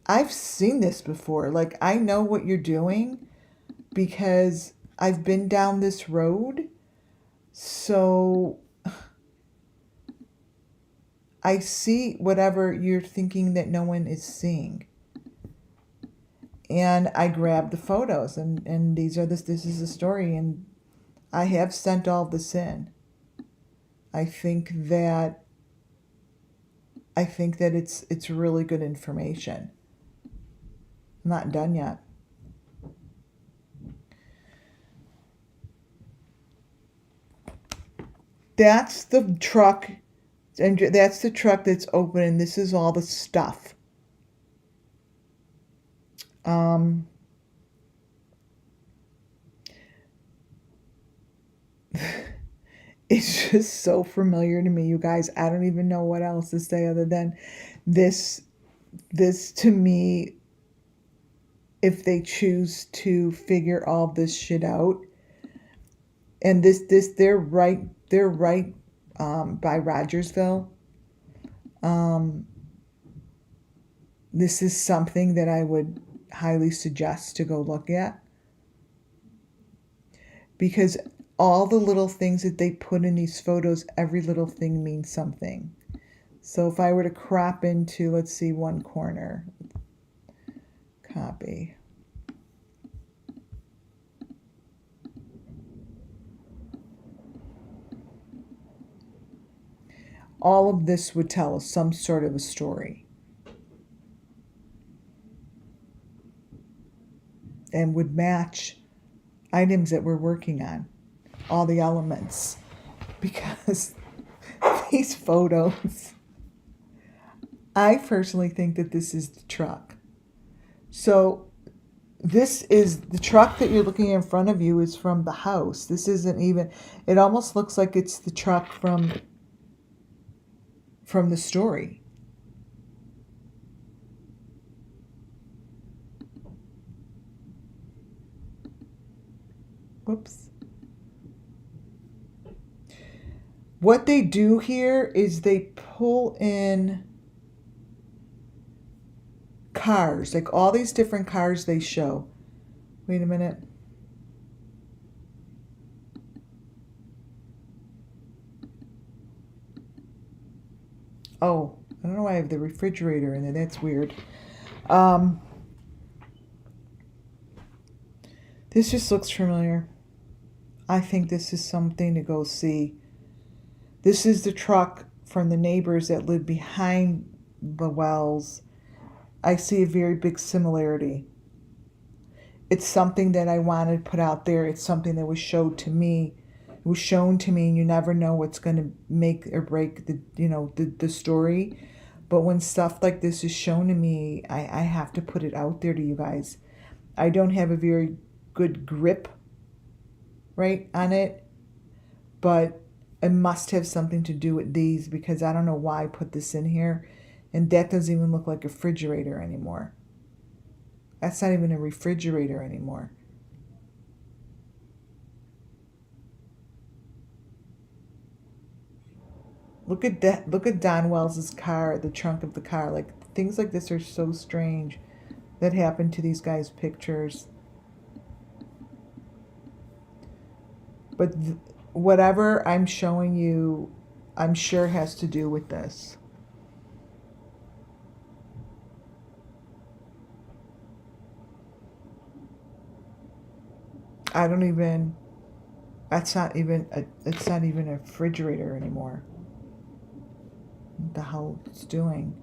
I've seen this before. Like, I know what you're doing because I've been down this road. So I see whatever you're thinking that no one is seeing. And I grabbed the photos, and this is the story, and I have sent all this in. I think that it's really good information. I'm not done yet. That's the truck, and that's the truck that's open, and this is all the stuff. It's just so familiar to me, you guys. I don't even know what else to say other than this to me, if they choose to figure all this shit out, and they're right by Rogersville. This is something that I would highly suggest to go look at. because all the little things that they put in these photos, every little thing means something. So if I were to crop into, let's see, one corner, copy. All of this would tell us some sort of a story and would match items that we're working on, all the elements, because these photos, I personally think that this is the truck. So this is the truck that you're looking in front of you is from the house. This isn't even, it almost looks like it's the truck from the story. Whoops. What they do here is they pull in cars, like all these different cars they show. Wait a minute. Oh, I don't know why I have the refrigerator in there. That's weird. This just looks familiar. I think this is something to go see. This is the truck from the neighbors that live behind the wells. I see a very big similarity. It's something that I wanted to put out there. It's something that was shown to me. It was shown to me, and you never know what's going to make or break the story. But when stuff like this is shown to me, I have to put it out there to you guys. I don't have a very good grip, right, on it, but it must have something to do with these, because I don't know why I put this in here. And that doesn't even look like a refrigerator anymore. That's not even a refrigerator anymore. Look at that. Look at Don Wells's car, the trunk of the car. Like, things like this are so strange that happen to these guys' pictures. But whatever I'm showing you, I'm sure has to do with this. I don't even, it's not even a refrigerator anymore. What the hell it's doing?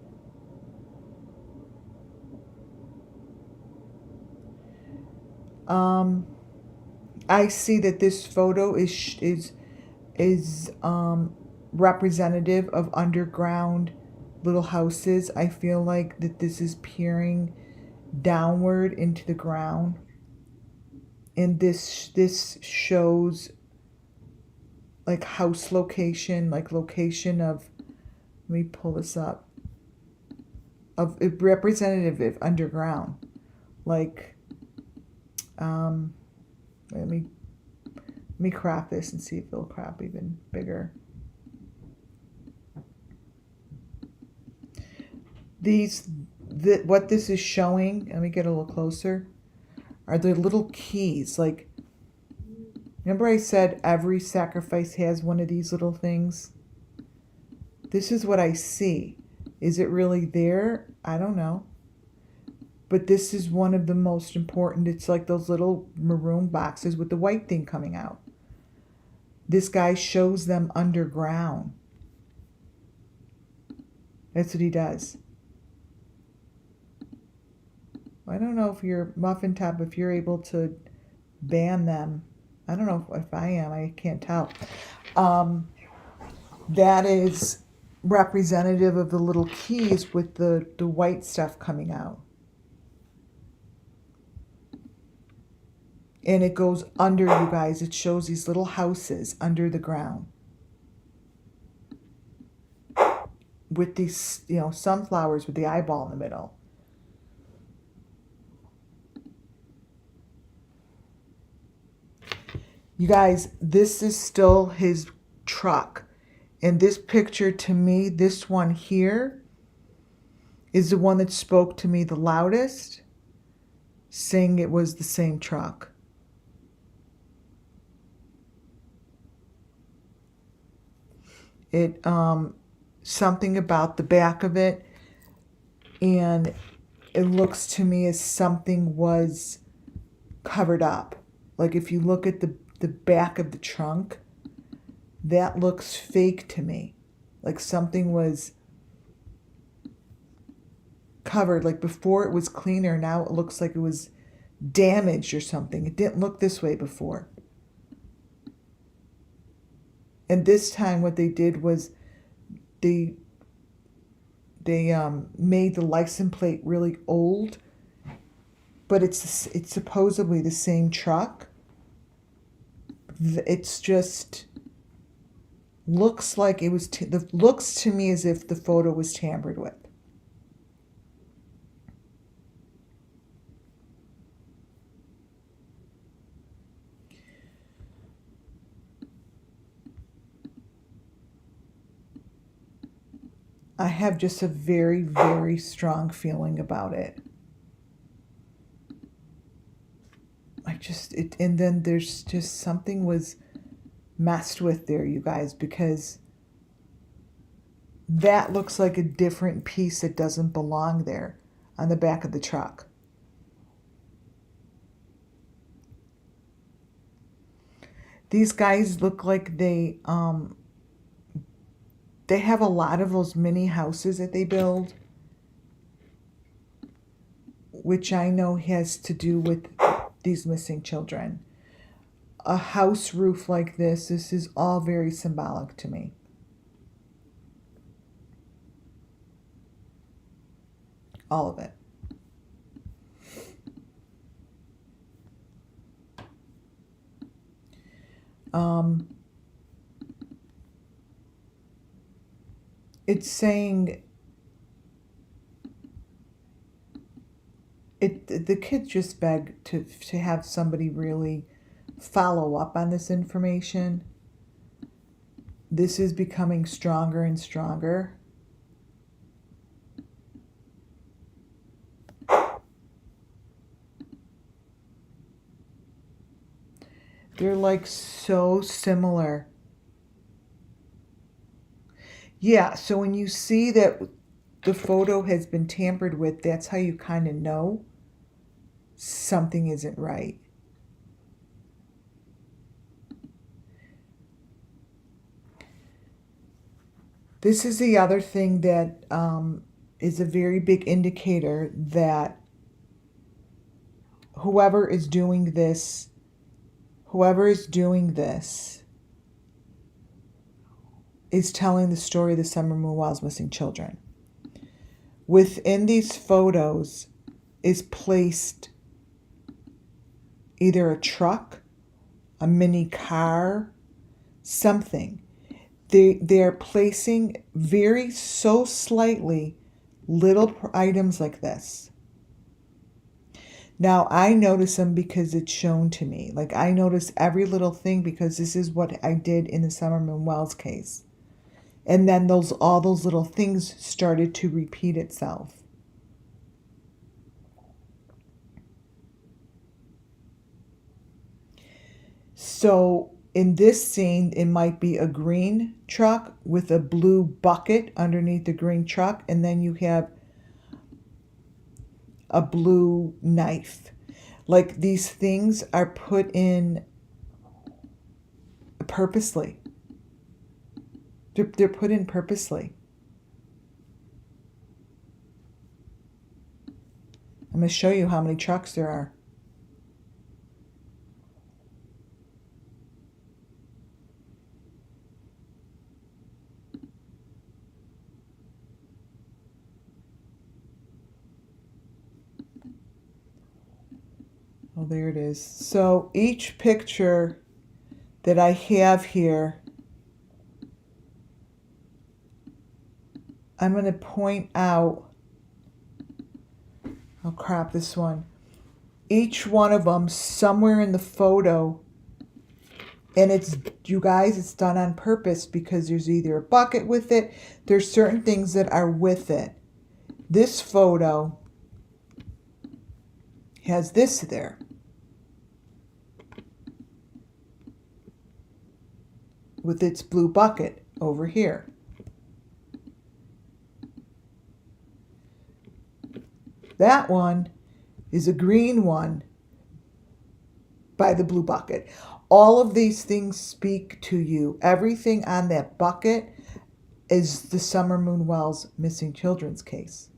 I see that this photo is representative of underground little houses. I feel like that this is peering downward into the ground, and this shows like house location, like location of. Let me pull this up. Of a representative of underground, like. Let me crop this and see if it'll crop even bigger. What this is showing, let me get a little closer, are the little keys. Like, remember I said every sacrifice has one of these little things? This is what I see. Is it really there? I don't know. But this is one of the most important. It's like those little maroon boxes with the white thing coming out. This guy shows them underground. That's what he does. I don't know if you're Muffin Top, if you're able to ban them. I don't know if I am. I can't tell. That is representative of the little keys with the white stuff coming out. And it goes under, you guys. It shows these little houses under the ground. With these, sunflowers with the eyeball in the middle. You guys, this is still his truck. And this picture, to me, this one here, is the one that spoke to me the loudest, saying it was the same truck. It something about the back of it, and it looks to me as something was covered up. Like if you look at the back of the trunk, that looks fake to me. Like something was covered. Like before it was cleaner, now it looks like it was damaged or something. It didn't look this way before. And this time what they did was they made the license plate really old, but it's supposedly the same truck. It's just looks like it was looks to me as if the photo was tampered with. I have just a very, very strong feeling about it. And then there's just something was messed with there, you guys, because that looks like a different piece that doesn't belong there on the back of the truck. These guys look like they have a lot of those mini houses that they build, which I know has to do with these missing children. A house roof like this is all very symbolic to me. All of it. It's saying the kids just beg to have somebody really follow up on this information. This is becoming stronger and stronger. They're like so similar. Yeah, so when you see that the photo has been tampered with, that's how you kind of know something isn't right. This is the other thing that is a very big indicator that whoever is doing this is telling the story of the Summer Moon Wild's missing children. Within these photos is placed either a truck, a mini car, something. They're placing so slightly little items like this. Now I notice them because it's shown to me. Like I notice every little thing because this is what I did in the Summer Moon Wells case. And then all those little things started to repeat itself. So in this scene, it might be a green truck with a blue bucket underneath the green truck, and then you have a blue knife. Like these things are put in purposely. They're put in purposely. I'm going to show you how many trucks there are. Oh, there it is. So each picture that I have here, I'm going to point out, oh crap, this one. Each one of them somewhere in the photo, and you guys, it's done on purpose because there's either a bucket with it, there's certain things that are with it. This photo has this there. With its blue bucket. over here. That one is a green one by the blue bucket. All of these things speak to you. Everything on that bucket is the Summer Moon Wells missing children's case.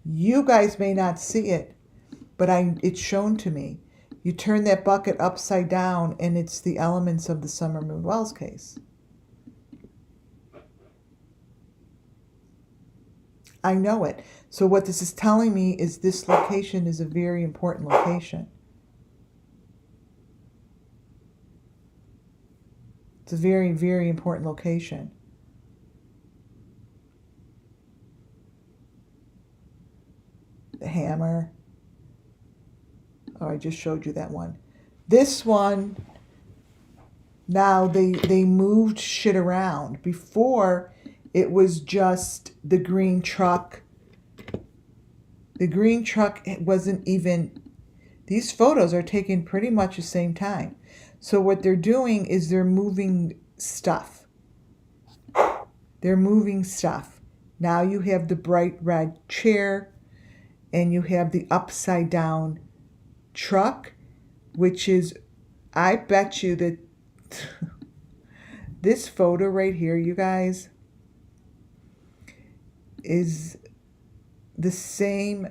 You guys may not see it, but it's shown to me. You turn that bucket upside down and it's the elements of the Summer Moon Wells case. I know it. So what this is telling me is this location is a very important location. It's a very, very important location. The hammer. Oh, I just showed you that one. This one, now they moved shit around. Before, it was just the green truck. The green truck wasn't even... These photos are taken pretty much the same time. So what they're doing is they're moving stuff. They're moving stuff. Now you have the bright red chair and you have the upside down truck, which is, I bet you that this photo right here, you guys, is the same.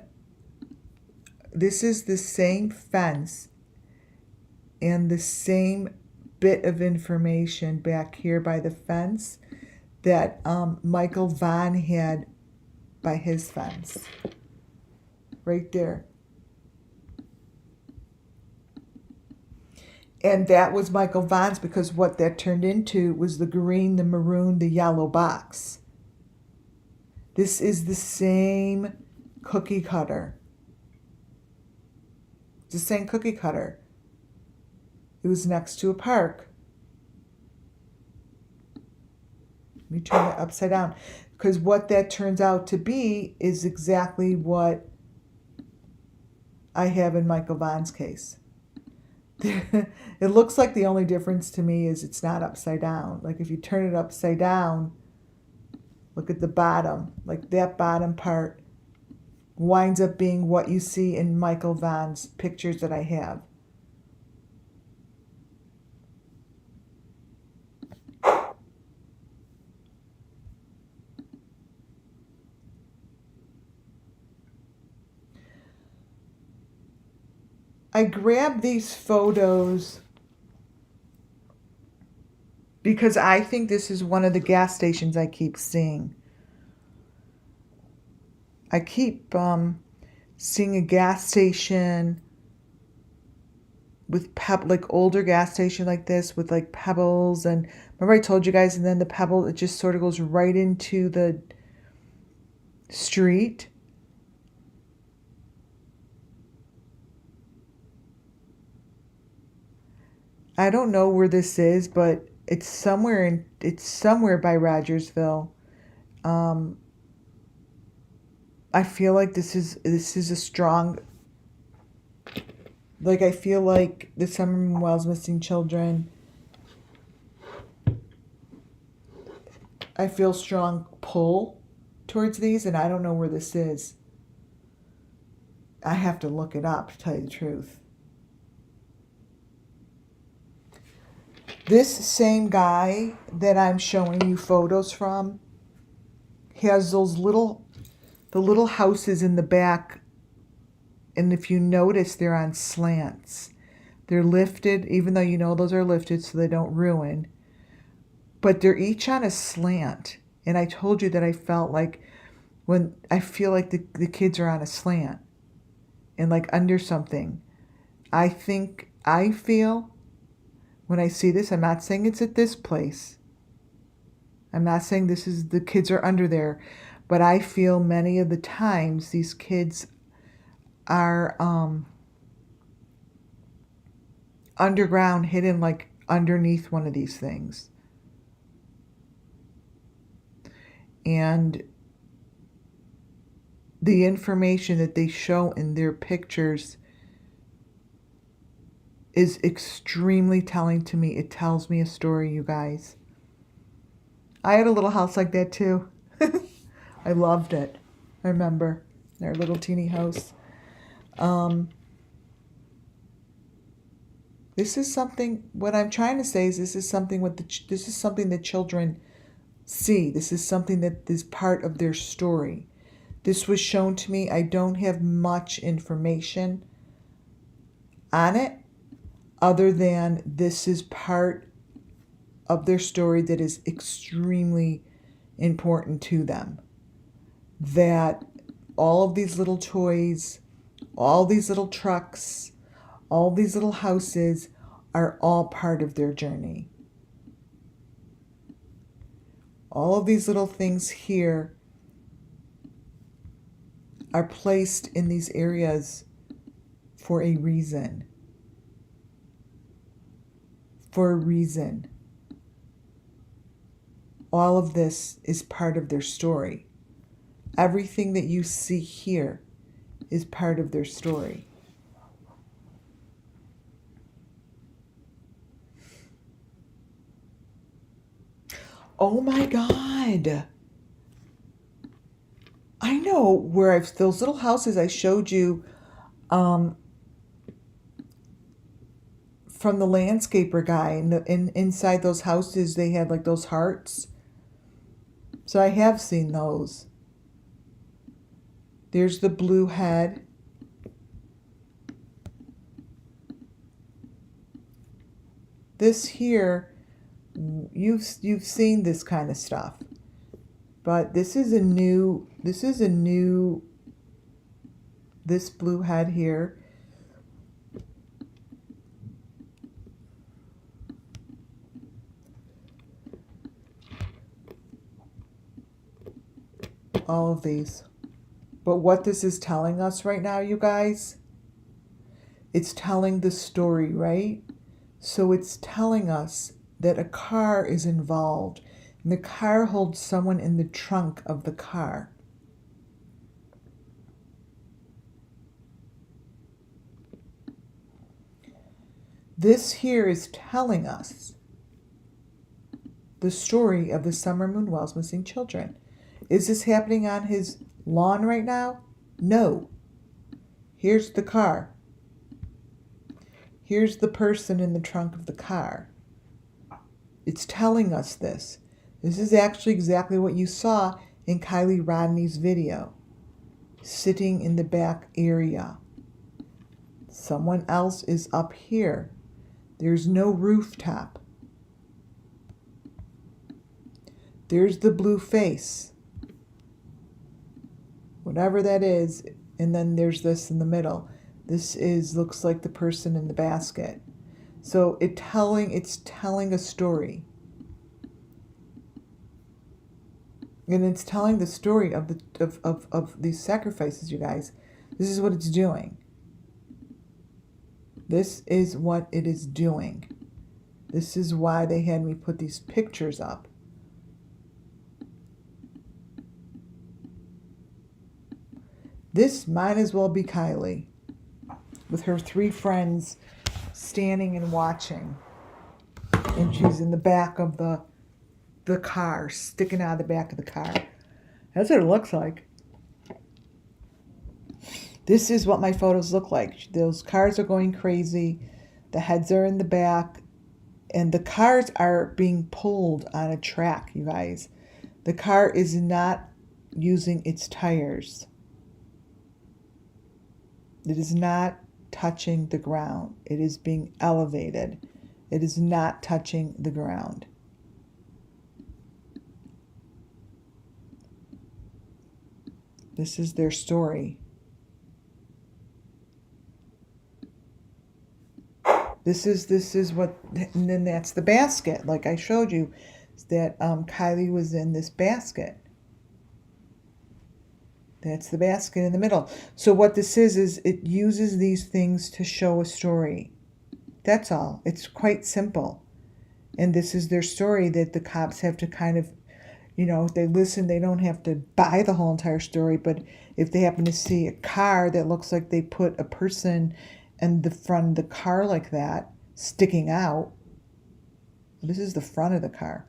This is the same fence and the same bit of information back here by the fence that Michael Vaughn had by his fence. Right there. And that was Michael Vaughn's, because what that turned into was the green, the maroon, the yellow box. This is the same cookie cutter. It's the same cookie cutter. It was next to a park. Let me turn it upside down. Because what that turns out to be is exactly what I have in Michael Vaughn's case. It looks like the only difference to me is it's not upside down. Like if you turn it upside down, look at the bottom. Like that bottom part winds up being what you see in Michael Vaughn's pictures that I have. I grabbed these photos because I think this is one of the gas stations I keep seeing. I keep seeing a gas station with like older gas station like this with like pebbles, and remember I told you guys, and then the pebble, it just sort of goes right into the street. I don't know where this is, but it's somewhere by Rogersville. I feel like this is a strong, like I feel like the Summer Moon Wells missing children. I feel strong pull towards these, and I don't know where this is. I have to look it up to tell you the truth. This same guy that I'm showing you photos from has those little houses in the back, and if you notice, they're on slants. They're lifted, even though you know those are lifted so they don't ruin, but they're each on a slant. And I told you that I felt like when I feel like the kids are on a slant and like under something. I feel when I see this, I'm not saying it's at this place. I'm not saying this is the kids are under there, but I feel many of the times these kids are underground, hidden like underneath one of these things. And the information that they show in their pictures is extremely telling to me. It tells me a story, you guys. I had a little house like that too. I loved it. I remember our little teeny house. This is something. What I'm trying to say is this is something this is something that children see. This is something that is part of their story. This was shown to me. I don't have much information on it other than this is part of their story that is extremely important to them. That all of these little toys, all these little trucks, all these little houses are all part of their journey. All of these little things here are placed in these areas for a reason. For a reason. All of this is part of their story. Everything that you see here is part of their story. Oh my God. I know where those little houses I showed you from the landscaper guy. Inside those houses, they had like those hearts. So I have seen those. There's the blue head. This here, you've seen this kind of stuff. But this blue head here. All of these. But what this is telling us right now, you guys, it's telling the story, right? So it's telling us that a car is involved, and the car holds someone in the trunk of the car. This here is telling us the story of the Summer Moon Wells missing children. Is this happening on his lawn right now? No. Here's the car. Here's the person in the trunk of the car. It's telling us this. This is actually exactly what you saw in KIELYRODNI's video. Sitting in the back area. Someone else is up here. There's no rooftop. There's the blue face. Whatever that is, and then there's this in the middle. This looks like the person in the basket. So it's telling a story. And it's telling the story of these sacrifices, you guys. This is what it's doing. This is what it is doing. This is why they had me put these pictures up. This might as well be Kylie with her 3 friends standing and watching. And she's in the back of the car, sticking out of the back of the car. That's what it looks like. This is what my photos look like. Those cars are going crazy. The heads are in the back. And the cars are being pulled on a track, you guys. The car is not using its tires. It is not touching the ground. It is being elevated. It is not touching the ground. This is their story. This is what, and then that's the basket. Like I showed you, that Kylie was in this basket. That's the basket in the middle. So what this is it uses these things to show a story. That's all. It's quite simple. And this is their story that the cops have to kind of, if they listen, they don't have to buy the whole entire story. But if they happen to see a car that looks like they put a person in the front of the car like that, sticking out. This is the front of the car.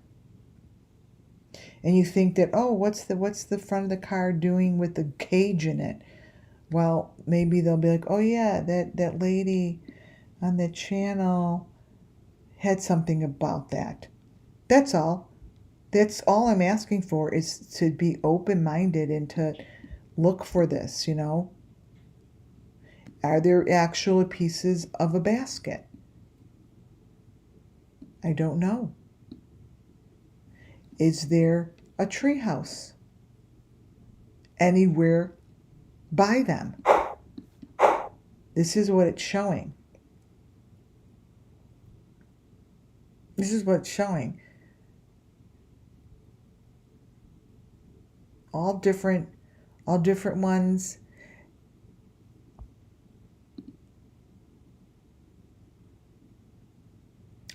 And you think that, oh, what's the front of the car doing with the cage in it? Well, maybe they'll be like, oh yeah, that lady on the channel had something about that. That's all. That's all I'm asking for, is to be open-minded and to look for this, you know. Are there actual pieces of a basket? I don't know. Is there a treehouse anywhere by them? This is what it's showing. This is what it's showing. All different ones.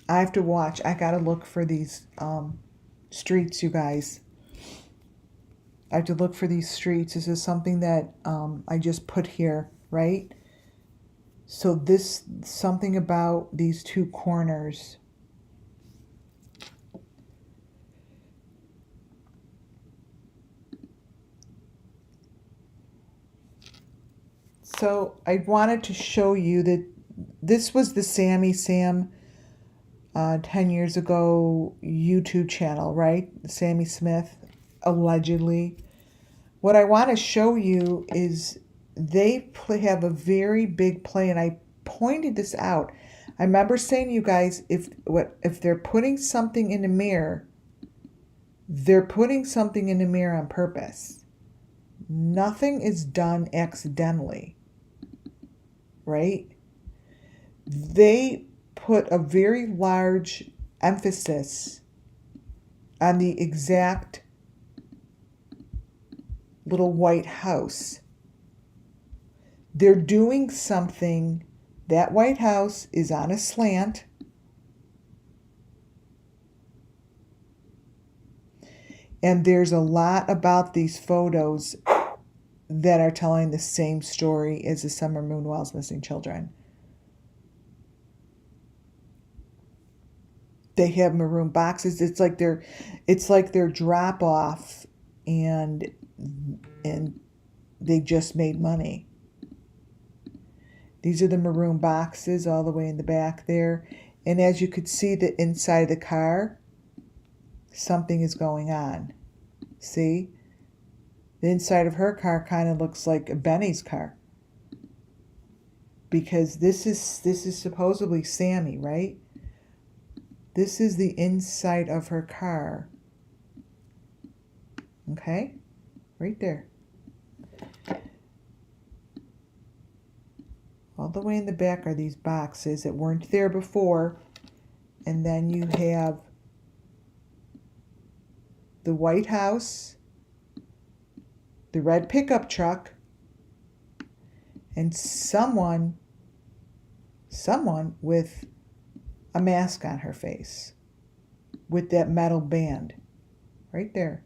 I have to watch. I gotta look for these streets, you guys. I have to look for these streets. This is something that I just put here, right? So this, something about these two corners. So I wanted to show you that this was the Sammy Sam 10 years ago YouTube channel, right? Sammy Smith, allegedly. What I want to show you is they have a very big play, and I pointed this out. I remember saying to you guys, if they're putting something in the mirror, they're putting something in the mirror on purpose. Nothing is done accidentally, right? They put a very large emphasis on the exact little white house. They're doing something. That white house is on a slant. And there's a lot about these photos that are telling the same story as the Summer Moon Wells missing children. They have maroon boxes. It's like they're drop off, and they just made money. These are the maroon boxes all the way in the back there. And as you could see, the inside of the car, something is going on. See? The inside of her car kind of looks like Benny's car. Because this is supposedly Sammy, right? This is the inside of her car. Okay? Right there. All the way in the back are these boxes that weren't there before. And then you have the White House, the red pickup truck, and someone with a mask on her face with that metal band right there.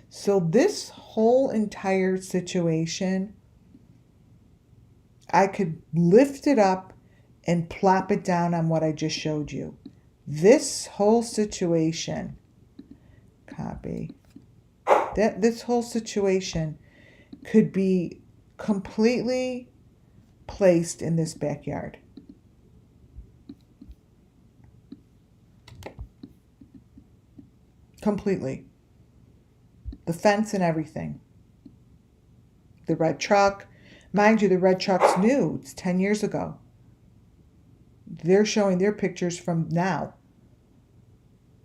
So this whole entire situation, I could lift it up and plop it down on what I just showed you. This whole situation, copy, this whole situation could be completely placed in this backyard. Completely. The fence and everything. The red truck. Mind you, the red truck's new. It's 10 years ago. They're showing their pictures from now.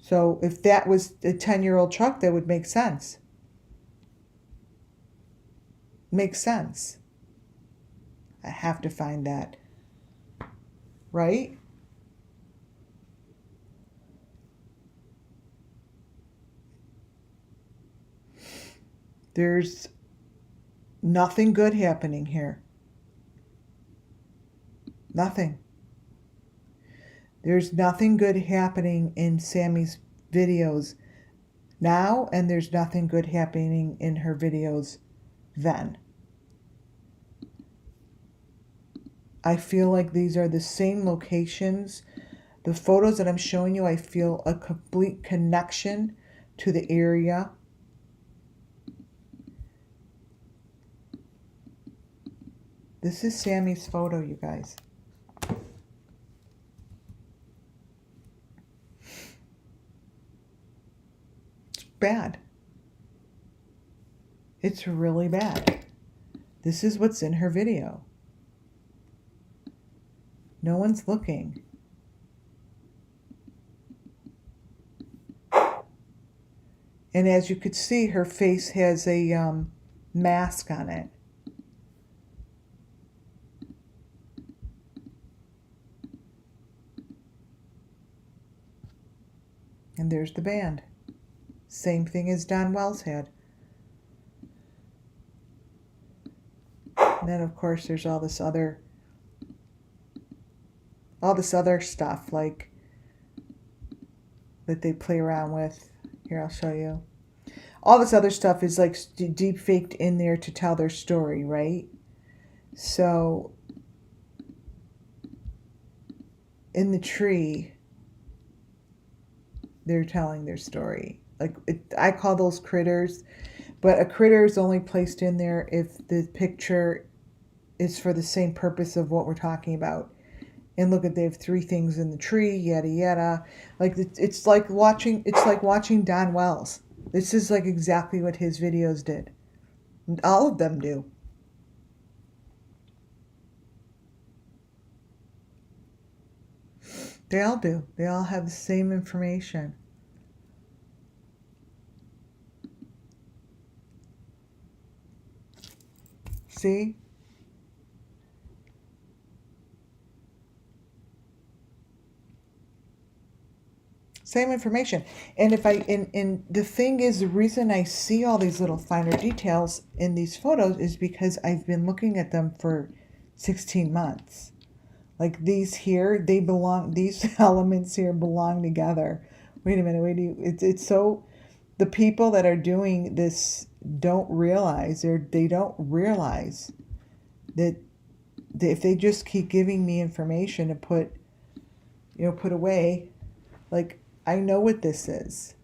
So if that was a 10-year-old truck, that would make sense. Makes sense. I have to find that. Right? There's nothing good happening here. Nothing. There's nothing good happening in Sammy's videos now, and there's nothing good happening in her videos then. I feel like these are the same locations. The photos that I'm showing you, I feel a complete connection to the area. This is Sammy's photo, you guys. It's bad. It's really bad. This is what's in her video. No one's looking. And as you could see, her face has a mask on it. And there's the band. Same thing as Don Wells had. And then, of course, there's all this other stuff, like, that they play around with. Here, I'll show you. All this other stuff is like deep faked in there to tell their story, right? So in the tree, they're telling their story. Like, I call those critters, but a critter is only placed in there if the picture is for the same purpose of what we're talking about. And look at, they have 3 things in the tree, yada yada. Like, it's like watching Don Wells. This is like exactly what his videos did. All of them do. They all do. They all have the same information. See? Same information. And if and the thing is, the reason I see all these little finer details in these photos is because I've been looking at them for 16 months. Like, these here, they belong, these elements here belong together. Wait a minute, it's so, the people that are doing this don't realize, they don't realize that if they just keep giving me information to put away, like, I know what this is.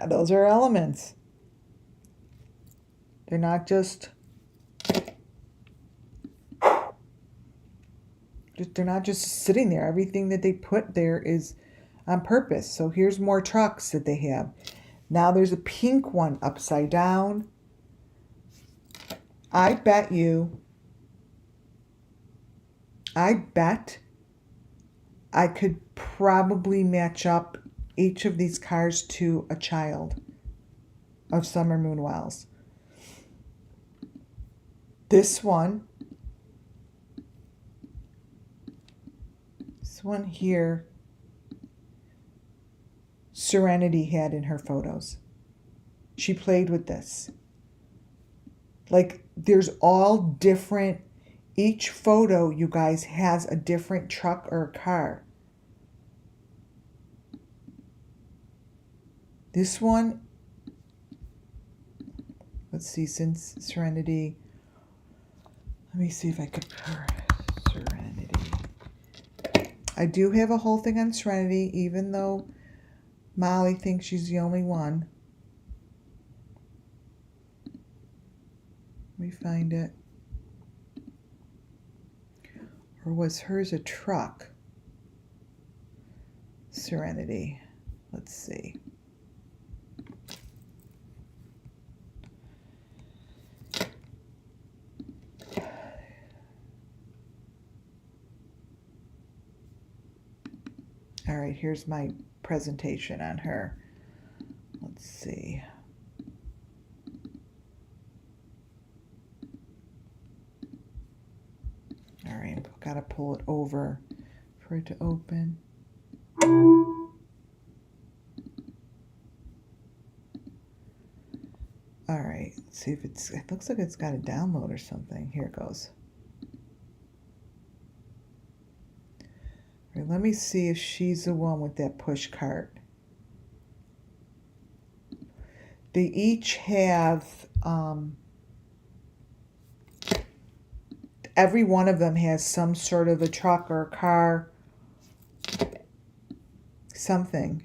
Those are elements. They're not just they're not just sitting there. Everything that they put there is on purpose. So here's more trucks that they have. Now there's a pink one upside down. I bet I could probably match up each of these cars to a child of Summer Moon Wells. This one here, Serenity had in her photos. She played with this. Like, there's all different, each photo, you guys, has a different truck or a car. This one, let's see, since Serenity, let me see if I could put Serenity. I do have a whole thing on Serenity, even though Molly thinks she's the only one. Let me find it. Or was hers a truck? Serenity. Let's see. All right, here's my presentation on her. Let's see. All right, I've got to pull it over for it to open. All right, let's see if it looks like it's got a download or something. Here it goes. All right, let me see if she's the one with that push cart. They each have, every one of them has some sort of a truck or a car something.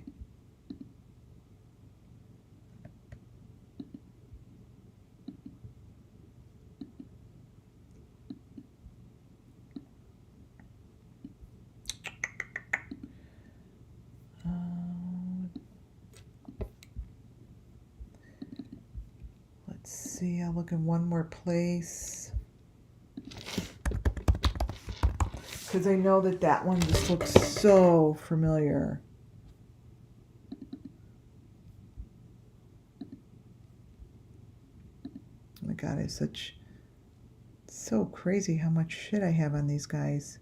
Let's see, I'll look in one more place. Because I know that that one just looks so familiar. Oh my God, it's so crazy how much shit I have on these guys.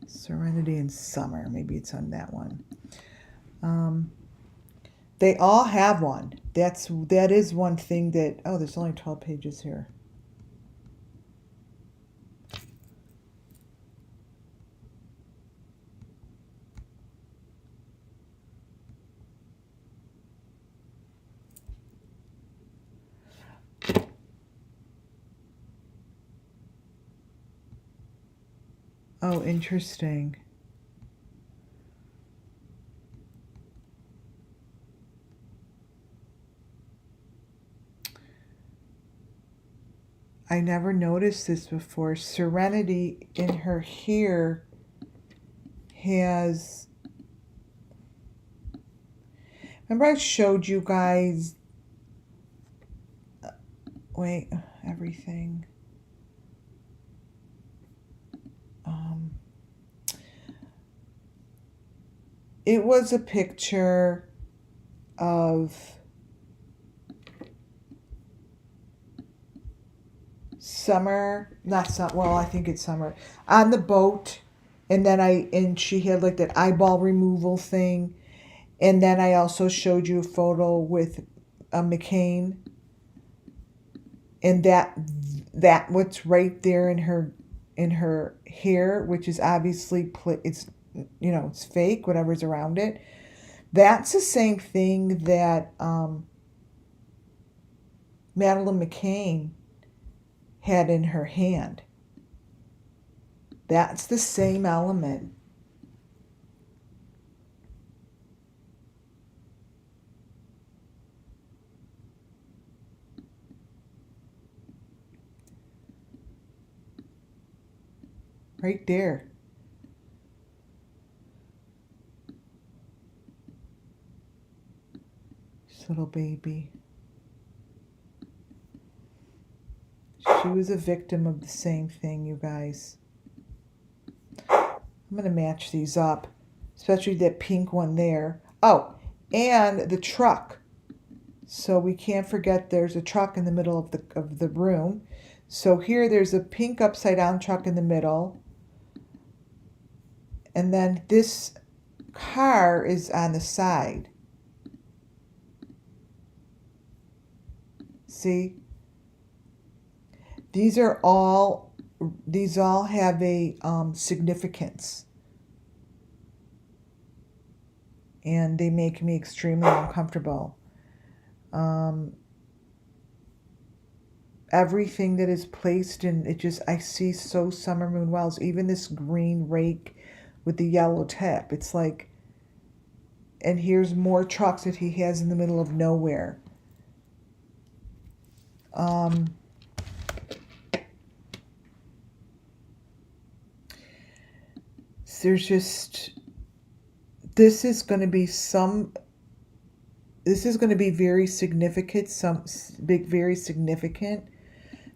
Serenity and Summer, maybe it's on that one. They all have one. That is one thing that, oh, there's only 12 pages here. Oh, interesting. I never noticed this before. Serenity in her here has... Remember I showed you guys... Wait, everything. It was a picture of Summer, not Summer, well, I think it's Summer, on the boat. And she had like that eyeball removal thing. And then I also showed you a photo with McCain. And that what's right there in her hair, which is obviously it's it's fake, whatever's around it. That's the same thing that Madeleine McCain had in her hand. That's the same element. Right there. This little baby. She was a victim of the same thing, you guys. I'm going to match these up, especially that pink one there. Oh, and the truck. So we can't forget there's a truck in the middle of the room. So here there's a pink upside down truck in the middle. And then this car is on the side. See? These all have a significance. And they make me extremely uncomfortable. Everything that is placed in it, just I see so Summer Moon Wells. Even this green rake with the yellow tip. It's like, and here's more trucks that he has in the middle of nowhere. There's just, this is going to be very significant, very significant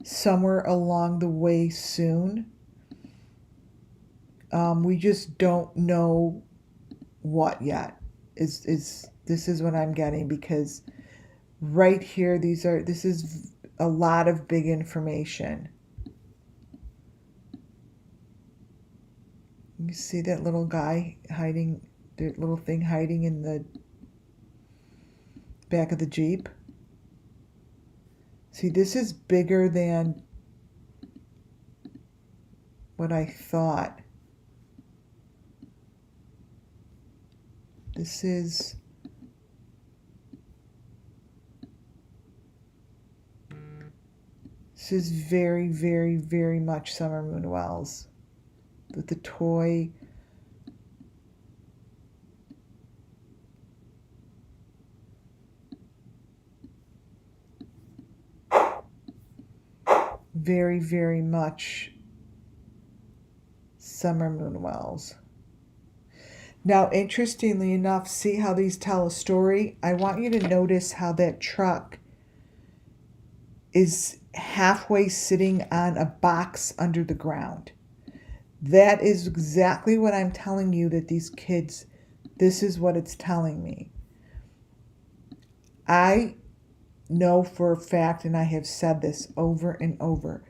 somewhere along the way soon. We just don't know what yet. This is what I'm getting, because right here, this is a lot of big information. You see that little guy hiding, the little thing hiding in the back of the Jeep? See, this is bigger than what I thought. This is very, very, very much Summer Moon Wells. with the toy. Very, very much Summer Moon Wells. Now, interestingly enough, see how these tell a story? I want you to notice how that truck is halfway sitting on a box under the ground. That is exactly what I'm telling you, that these kids, this is what it's telling me. I know for a fact, and I have said this over and over,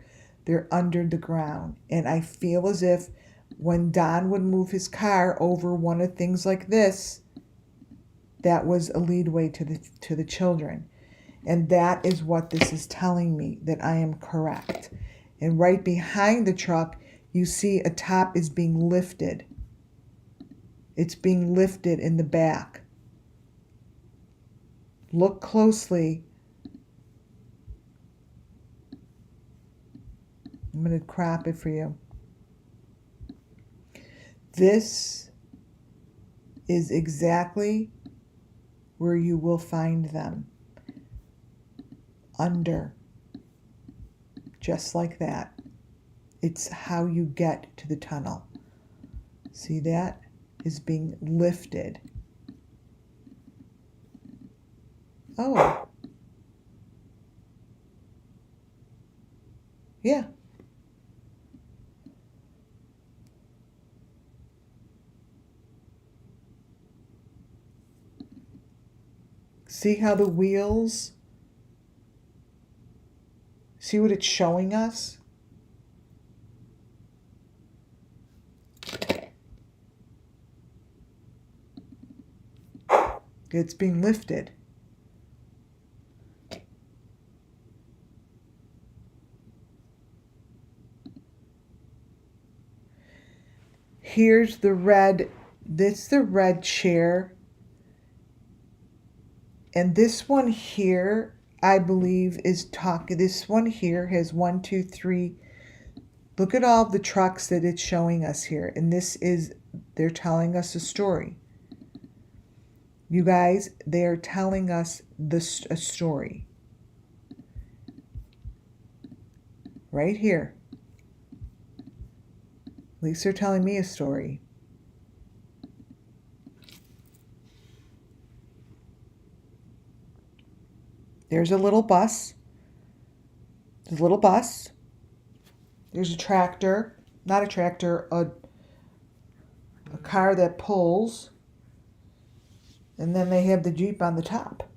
they're under the ground. And I feel as if when Don would move his car over one of things like this, that was a leadway to the children. And that is what this is telling me, that I am correct. And right behind the truck, you see a top is being lifted. It's being lifted in the back. Look closely. I'm going to crop it for you. This is exactly where you will find them. Under. Just like that. It's how you get to the tunnel. See, that is being lifted. Oh. Yeah. See how the wheels, see what it's showing us? It's being lifted. Here's the red, this is the red chair. And this one here, I believe, is talking. This one here has 1, 2, 3. Look at all the trucks that it's showing us here. And this is, they're telling us a story. You guys, they're telling us a story. Right here. At least they're telling me a story. There's a little bus. There's a little bus. There's a tractor. Not a tractor, a car that pulls. And then they have the Jeep on the top.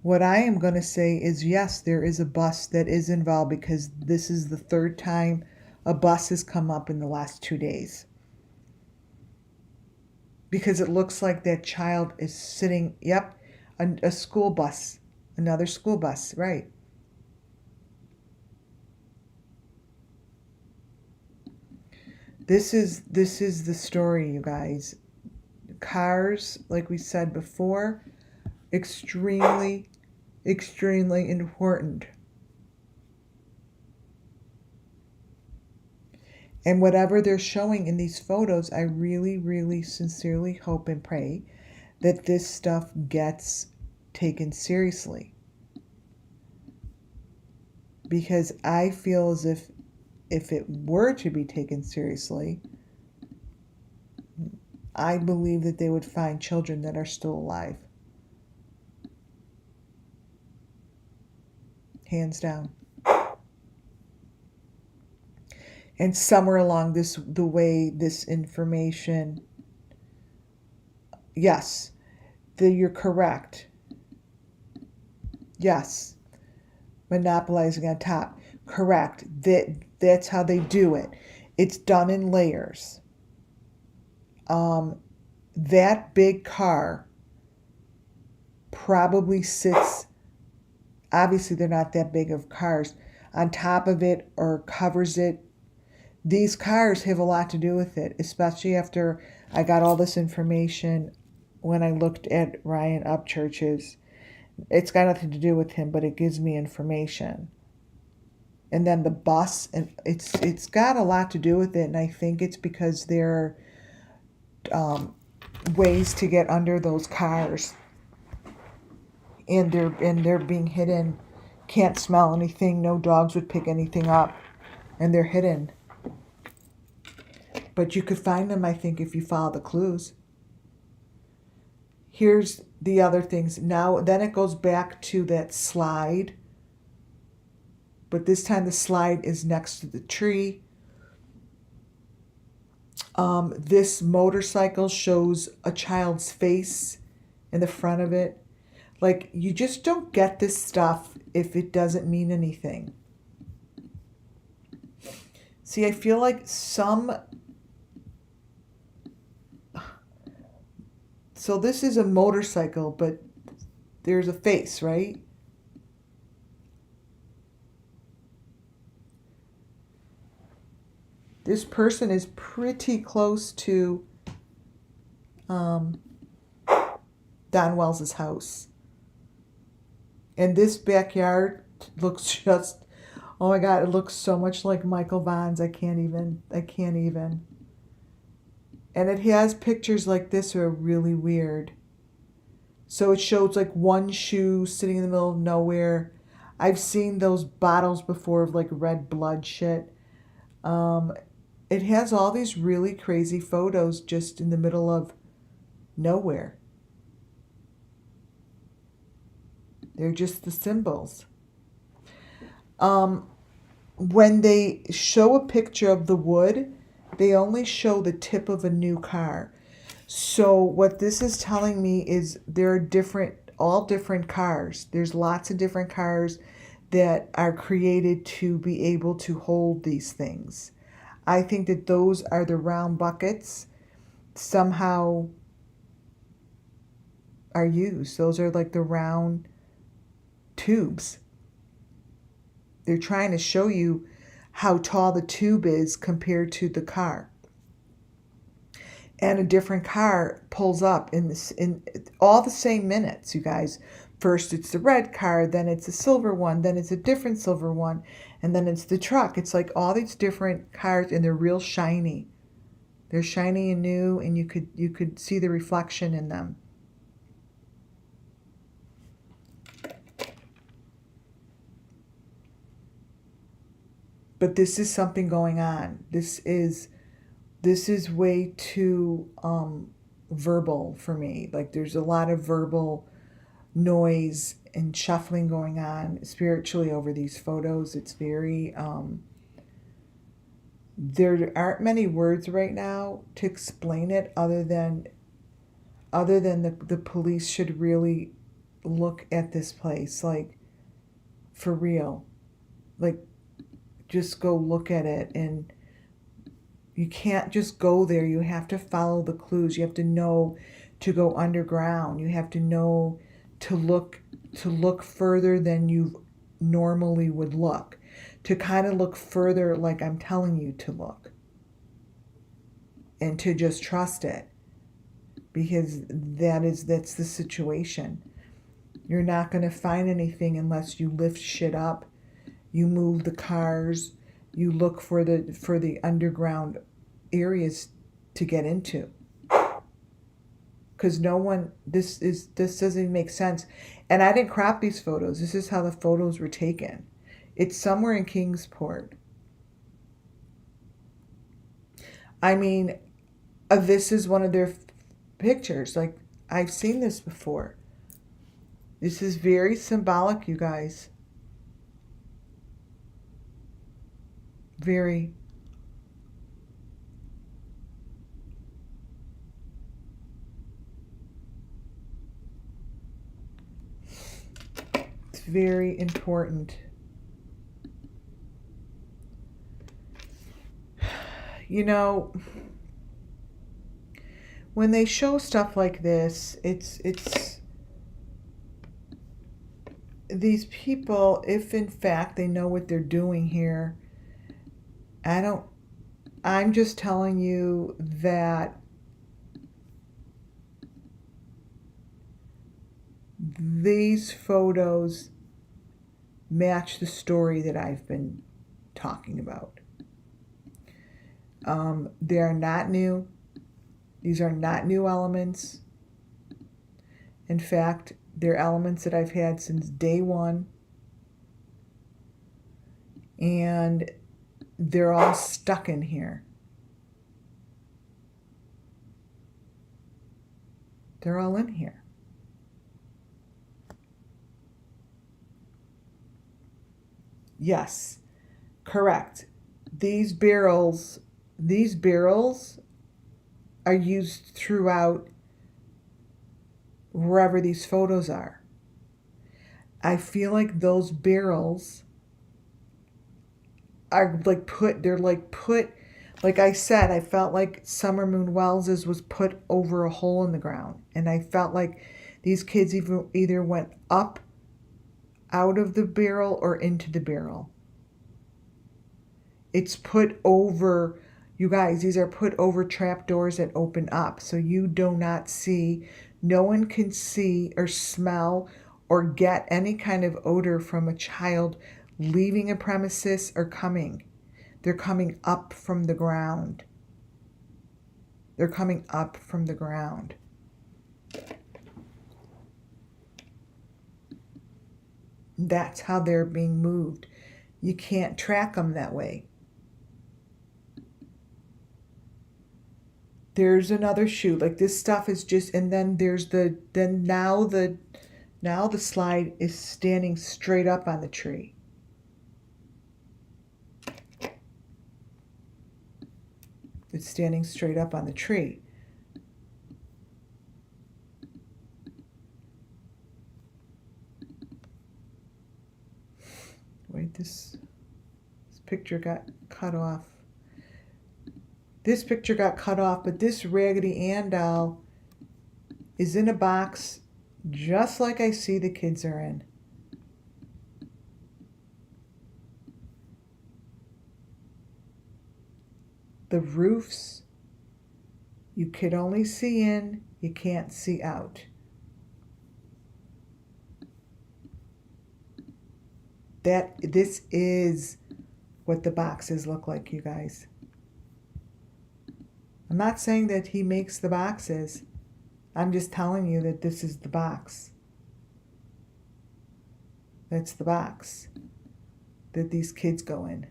What I am going to say is, yes, there is a bus that is involved, because this is the third time a bus has come up in the last 2 days. Because it looks like that child is sitting, yep, a school bus, another school bus, right. This is the story, you guys. Cars, like we said before, extremely, extremely important. And whatever they're showing in these photos, I really, really sincerely hope and pray that this stuff gets taken seriously. Because I feel as if it were to be taken seriously, I believe that they would find children that are still alive. Hands down. And somewhere along the way, this information, yes, you're correct. Yes, monopolizing on top. Correct. That's how they do it. It's done in layers. That big car probably sits, obviously they're not that big of cars, on top of it or covers it. These cars have a lot to do with it, especially after I got all this information when I looked at Ryan Upchurch's. It's got nothing to do with him, but it gives me information. and then the bus, and it's got a lot to do with it, and I think it's because there are ways to get under those cars, and they're being hidden. Can't smell anything. No dogs would pick anything up, and they're hidden. But you could find them, I think, if you follow the clues. Here's the other things. Now, then it goes back to that slide. But this time the slide is next to the tree. This motorcycle shows a child's face in the front of it. Like, you just don't get this stuff if it doesn't mean anything. See, I feel like so this is a motorcycle, but there's a face, right? This person is pretty close to Don Wells's house. And this backyard looks just, oh my God, it looks so much like Michael Vaughn's. I can't even. And it has pictures like this are really weird. So it shows like one shoe sitting in the middle of nowhere. I've seen those bottles before of like red blood shit. It has all these really crazy photos just in the middle of nowhere. They're just the symbols. When they show a picture of the wood, they only show the tip of a new car. So what this is telling me is there are all different cars. There's lots of different cars that are created to be able to hold these things. I think that those are the round buckets somehow are used. Those are like the round tubes. They're trying to show you how tall the tube is compared to the car. And a different car pulls up in all the same minutes, you guys. First it's the red car, then it's a silver one, then it's a different silver one, and then it's the truck. It's like all these different cars, and they're real shiny. They're shiny and new, and you could see the reflection in them. But this is something going on. This is way too verbal for me. Like, there's a lot of verbal noise and shuffling going on spiritually over these photos. It's very there aren't many words right now to explain it other than the police should really look at this place, like, for real. Like, just go look at it. And you can't just go there. You have to follow the clues. You have to know to go underground. You have to know to look further than you normally would look. To kind of look further like I'm telling you to look. And to just trust it. Because that's the situation. You're not going to find anything unless you lift shit up. You move the cars. You look for the underground areas to get into. Because this doesn't even make sense. And I didn't crop these photos. This is how the photos were taken. It's somewhere in Kingsport. I mean, this is one of their pictures. Like, I've seen this before. This is very symbolic, you guys. Very. It's very important. You know, when they show stuff like this, it's these people, if in fact they know what they're doing here, I'm just telling you that these photos match the story that I've been talking about. They are not new. These are not new elements. In fact, they're elements that I've had since day one. And they're all stuck in here. They're all in here. Yes, correct. These barrels are used throughout wherever these photos are. I feel like those barrels are like I said, I felt like Summer Moon Wells's was put over a hole in the ground. And I felt like these kids either went up out of the barrel or into the barrel. It's put over, you guys, these are put over trapdoors that open up. So you do not see, no one can see or smell or get any kind of odor from a child leaving a premises or coming. They're coming up from the ground. They're coming up from the ground. That's how they're being moved. You can't track them that way. There's another shoe. Like this stuff is just, and then there's now the slide is standing straight up on the tree. It's standing straight up on the tree. Wait, this picture got cut off. This picture got cut off, but this Raggedy Ann doll is in a box just like I see the kids are in. The roofs, you could only see in, you can't see out. This is what the boxes look like, you guys. I'm not saying that he makes the boxes. I'm just telling you that this is the box. That's the box that these kids go in.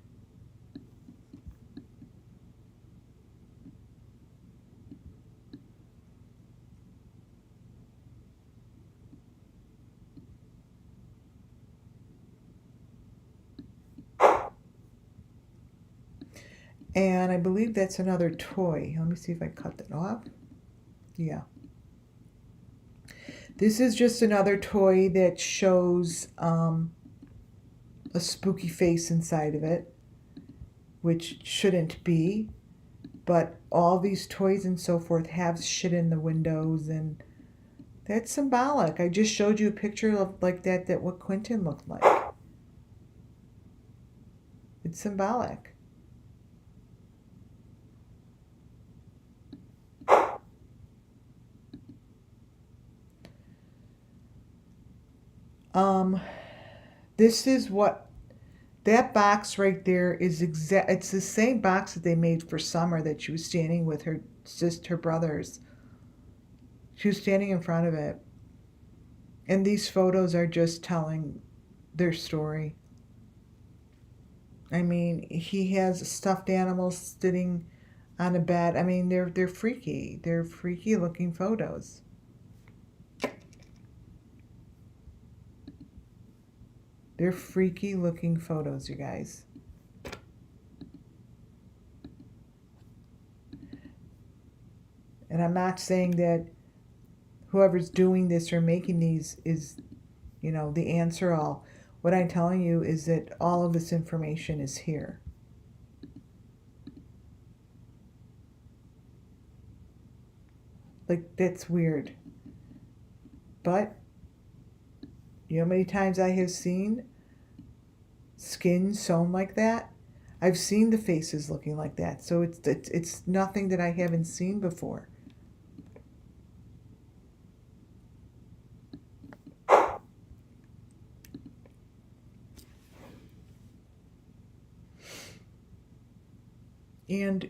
And I believe that's another toy. Let me see if I cut that off. Yeah. This is just another toy that shows a spooky face inside of it, which shouldn't be. But all these toys and so forth have shit in the windows, and that's symbolic. I just showed you a picture of like that what Quinton looked like. It's symbolic. This is what that box right there is. It's the same box that they made for Summer that she was standing with her brothers. She was standing in front of it. And these photos are just telling their story. I mean, he has stuffed animals sitting on a bed. I mean, they're freaky. They're freaky looking photos. They're freaky looking photos, you guys. And I'm not saying that whoever's doing this or making these is, you know, the answer all. What I'm telling you is that all of this information is here. Like, that's weird. But you know how many times I have seen skin sewn like that? I've seen the faces looking like that. So it's nothing that I haven't seen before. And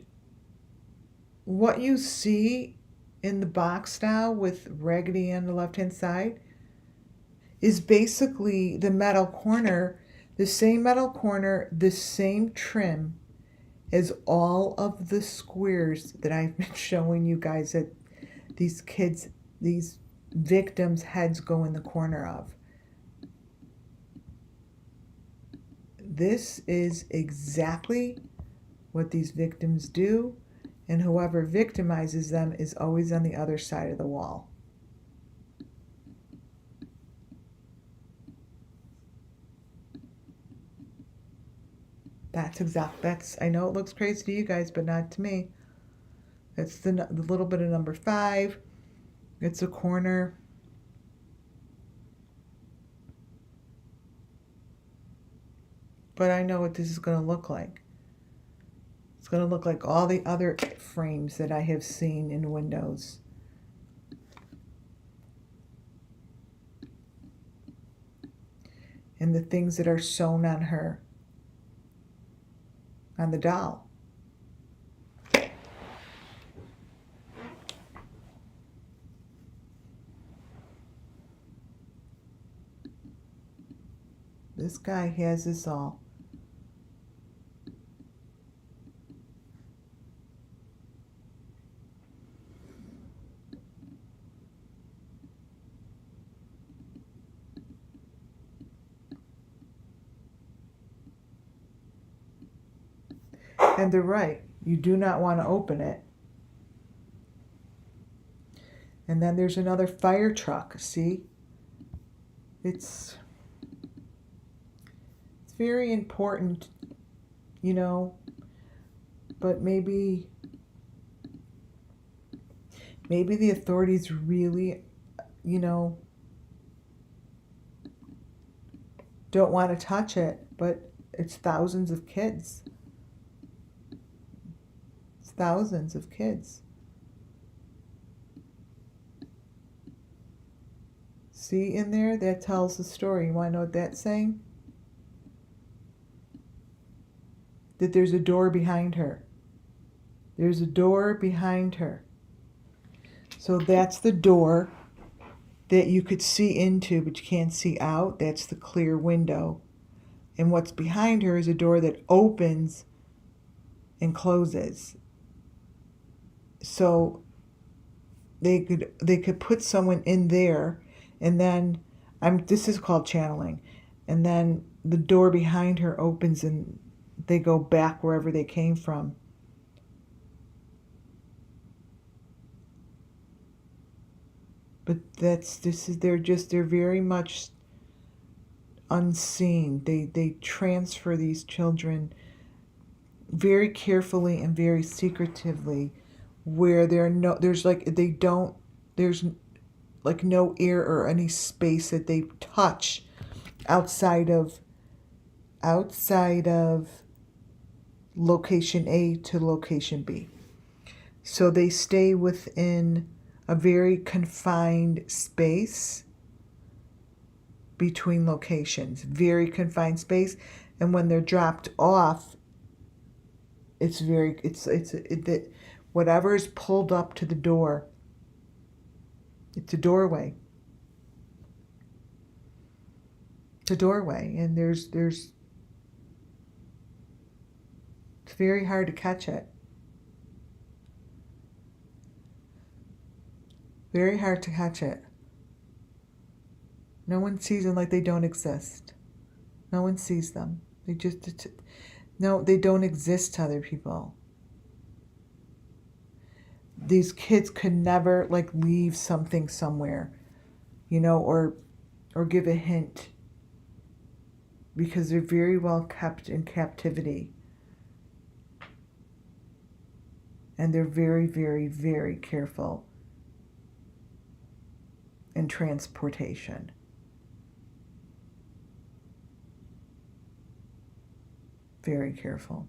what you see in the box now with Raggedy on the left-hand side is basically the metal corner, the same metal corner, the same trim as all of the squares that I've been showing you guys that these kids, these victims' heads go in the corner of. This is exactly what these victims do, and whoever victimizes them is always on the other side of the wall. That's I know it looks crazy to you guys, but not to me. It's the little bit of number 5. It's a corner. But I know what this is going to look like. It's going to look like all the other frames that I have seen in windows. And the things that are sewn on her, on the doll. This guy has this all. And they're right. You do not want to open it. And then there's another fire truck. See? It's very important, you know, but maybe the authorities really, you know, don't want to touch it, but it's thousands of kids. It's thousands of kids. See in there? That tells the story. You want to know what that's saying? That there's a door behind her. There's a door behind her. So that's the door that you could see into, but you can't see out. That's the clear window. And what's behind her is a door that opens and closes. So they could put someone in there, and then this is called channeling. And then the door behind her opens and they go back wherever they came from. But they're very much unseen. They transfer these children very carefully and very secretively, where there's like no air or any space that they touch outside of location A to location B. So they stay within a very confined space between locations, very confined space. And when they're dropped off, whatever is pulled up to the door, it's a doorway. It's a doorway, and it's very hard to catch it. Very hard to catch it. No one sees them like they don't exist. No one sees them. They don't exist to other people. These kids could never leave something somewhere, you know, or give a hint, because they're very well kept in captivity. And they're very, very, very careful in transportation. Very careful.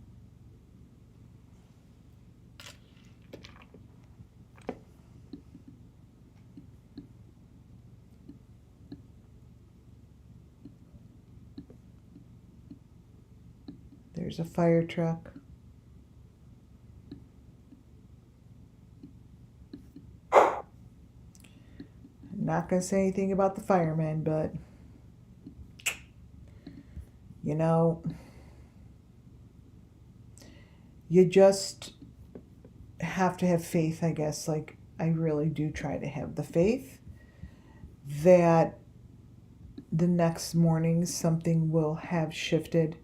There's a fire truck. Not going to say anything about the firemen, but, you know, you just have to have faith, I guess. Like, I really do try to have the faith that the next morning something will have shifted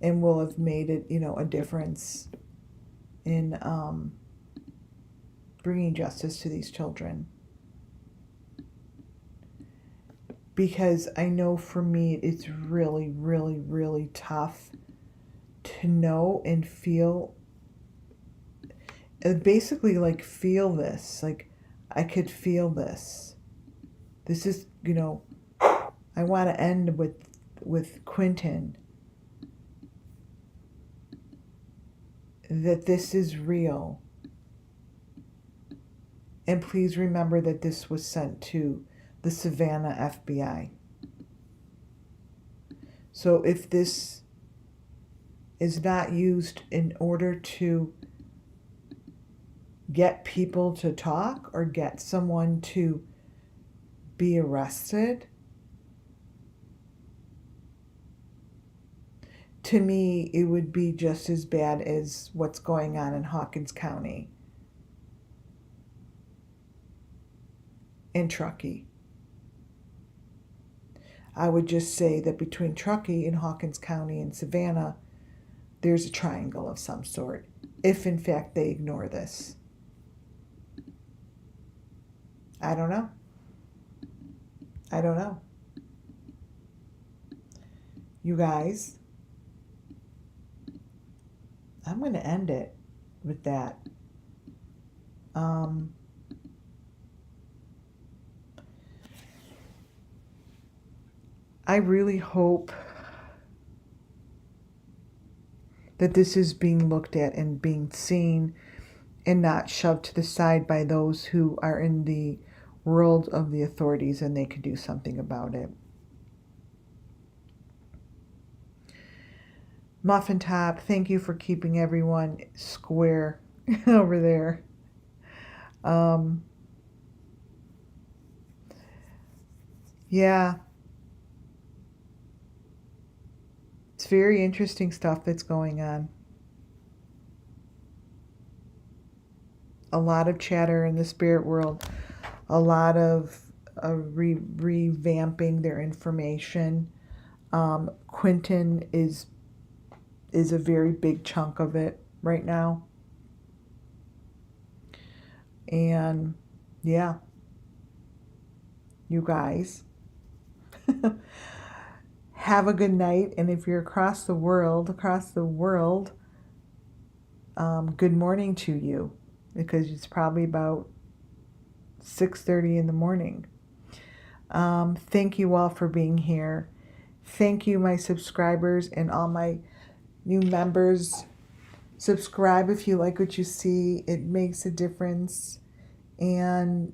and will have made it, a difference in bringing justice to these children. Because I know for me, it's really, really, really tough to know and feel, basically like feel this. Like, I could feel this. This is, I want to end with Quinton. That this is real. And please remember that this was sent to the Savannah FBI. So if this is not used in order to get people to talk or get someone to be arrested, to me, it would be just as bad as what's going on in Hawkins County and Truckee. I would just say that between Truckee and Hawkins County and Savannah, there's a triangle of some sort, if in fact they ignore this. I don't know. You guys, I'm going to end it with that. I really hope that this is being looked at and being seen and not shoved to the side by those who are in the world of the authorities and they could do something about it. Muffin Top, thank you for keeping everyone square over there. Yeah. It's very interesting stuff that's going on. A lot of chatter in the spirit world. A lot of revamping their information. Quinton is a very big chunk of it right now. And yeah, you guys have a good night. And if you're across the world, good morning to you, because it's probably about 6:30 in the morning. Thank you all for being here. Thank you, my subscribers and all my new members. Subscribe if you like what you see. It makes a difference. And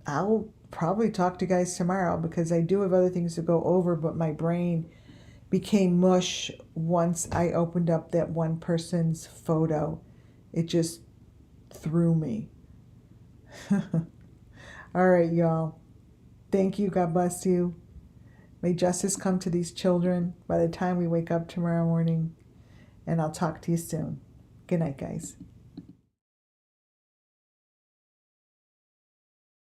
I'll probably talk to you guys tomorrow because I do have other things to go over, but my brain became mush once I opened up that one person's photo. It just threw me. All right, y'all. Thank you. God bless you. May justice come to these children by the time we wake up tomorrow morning. And I'll talk to you soon. Good night, guys.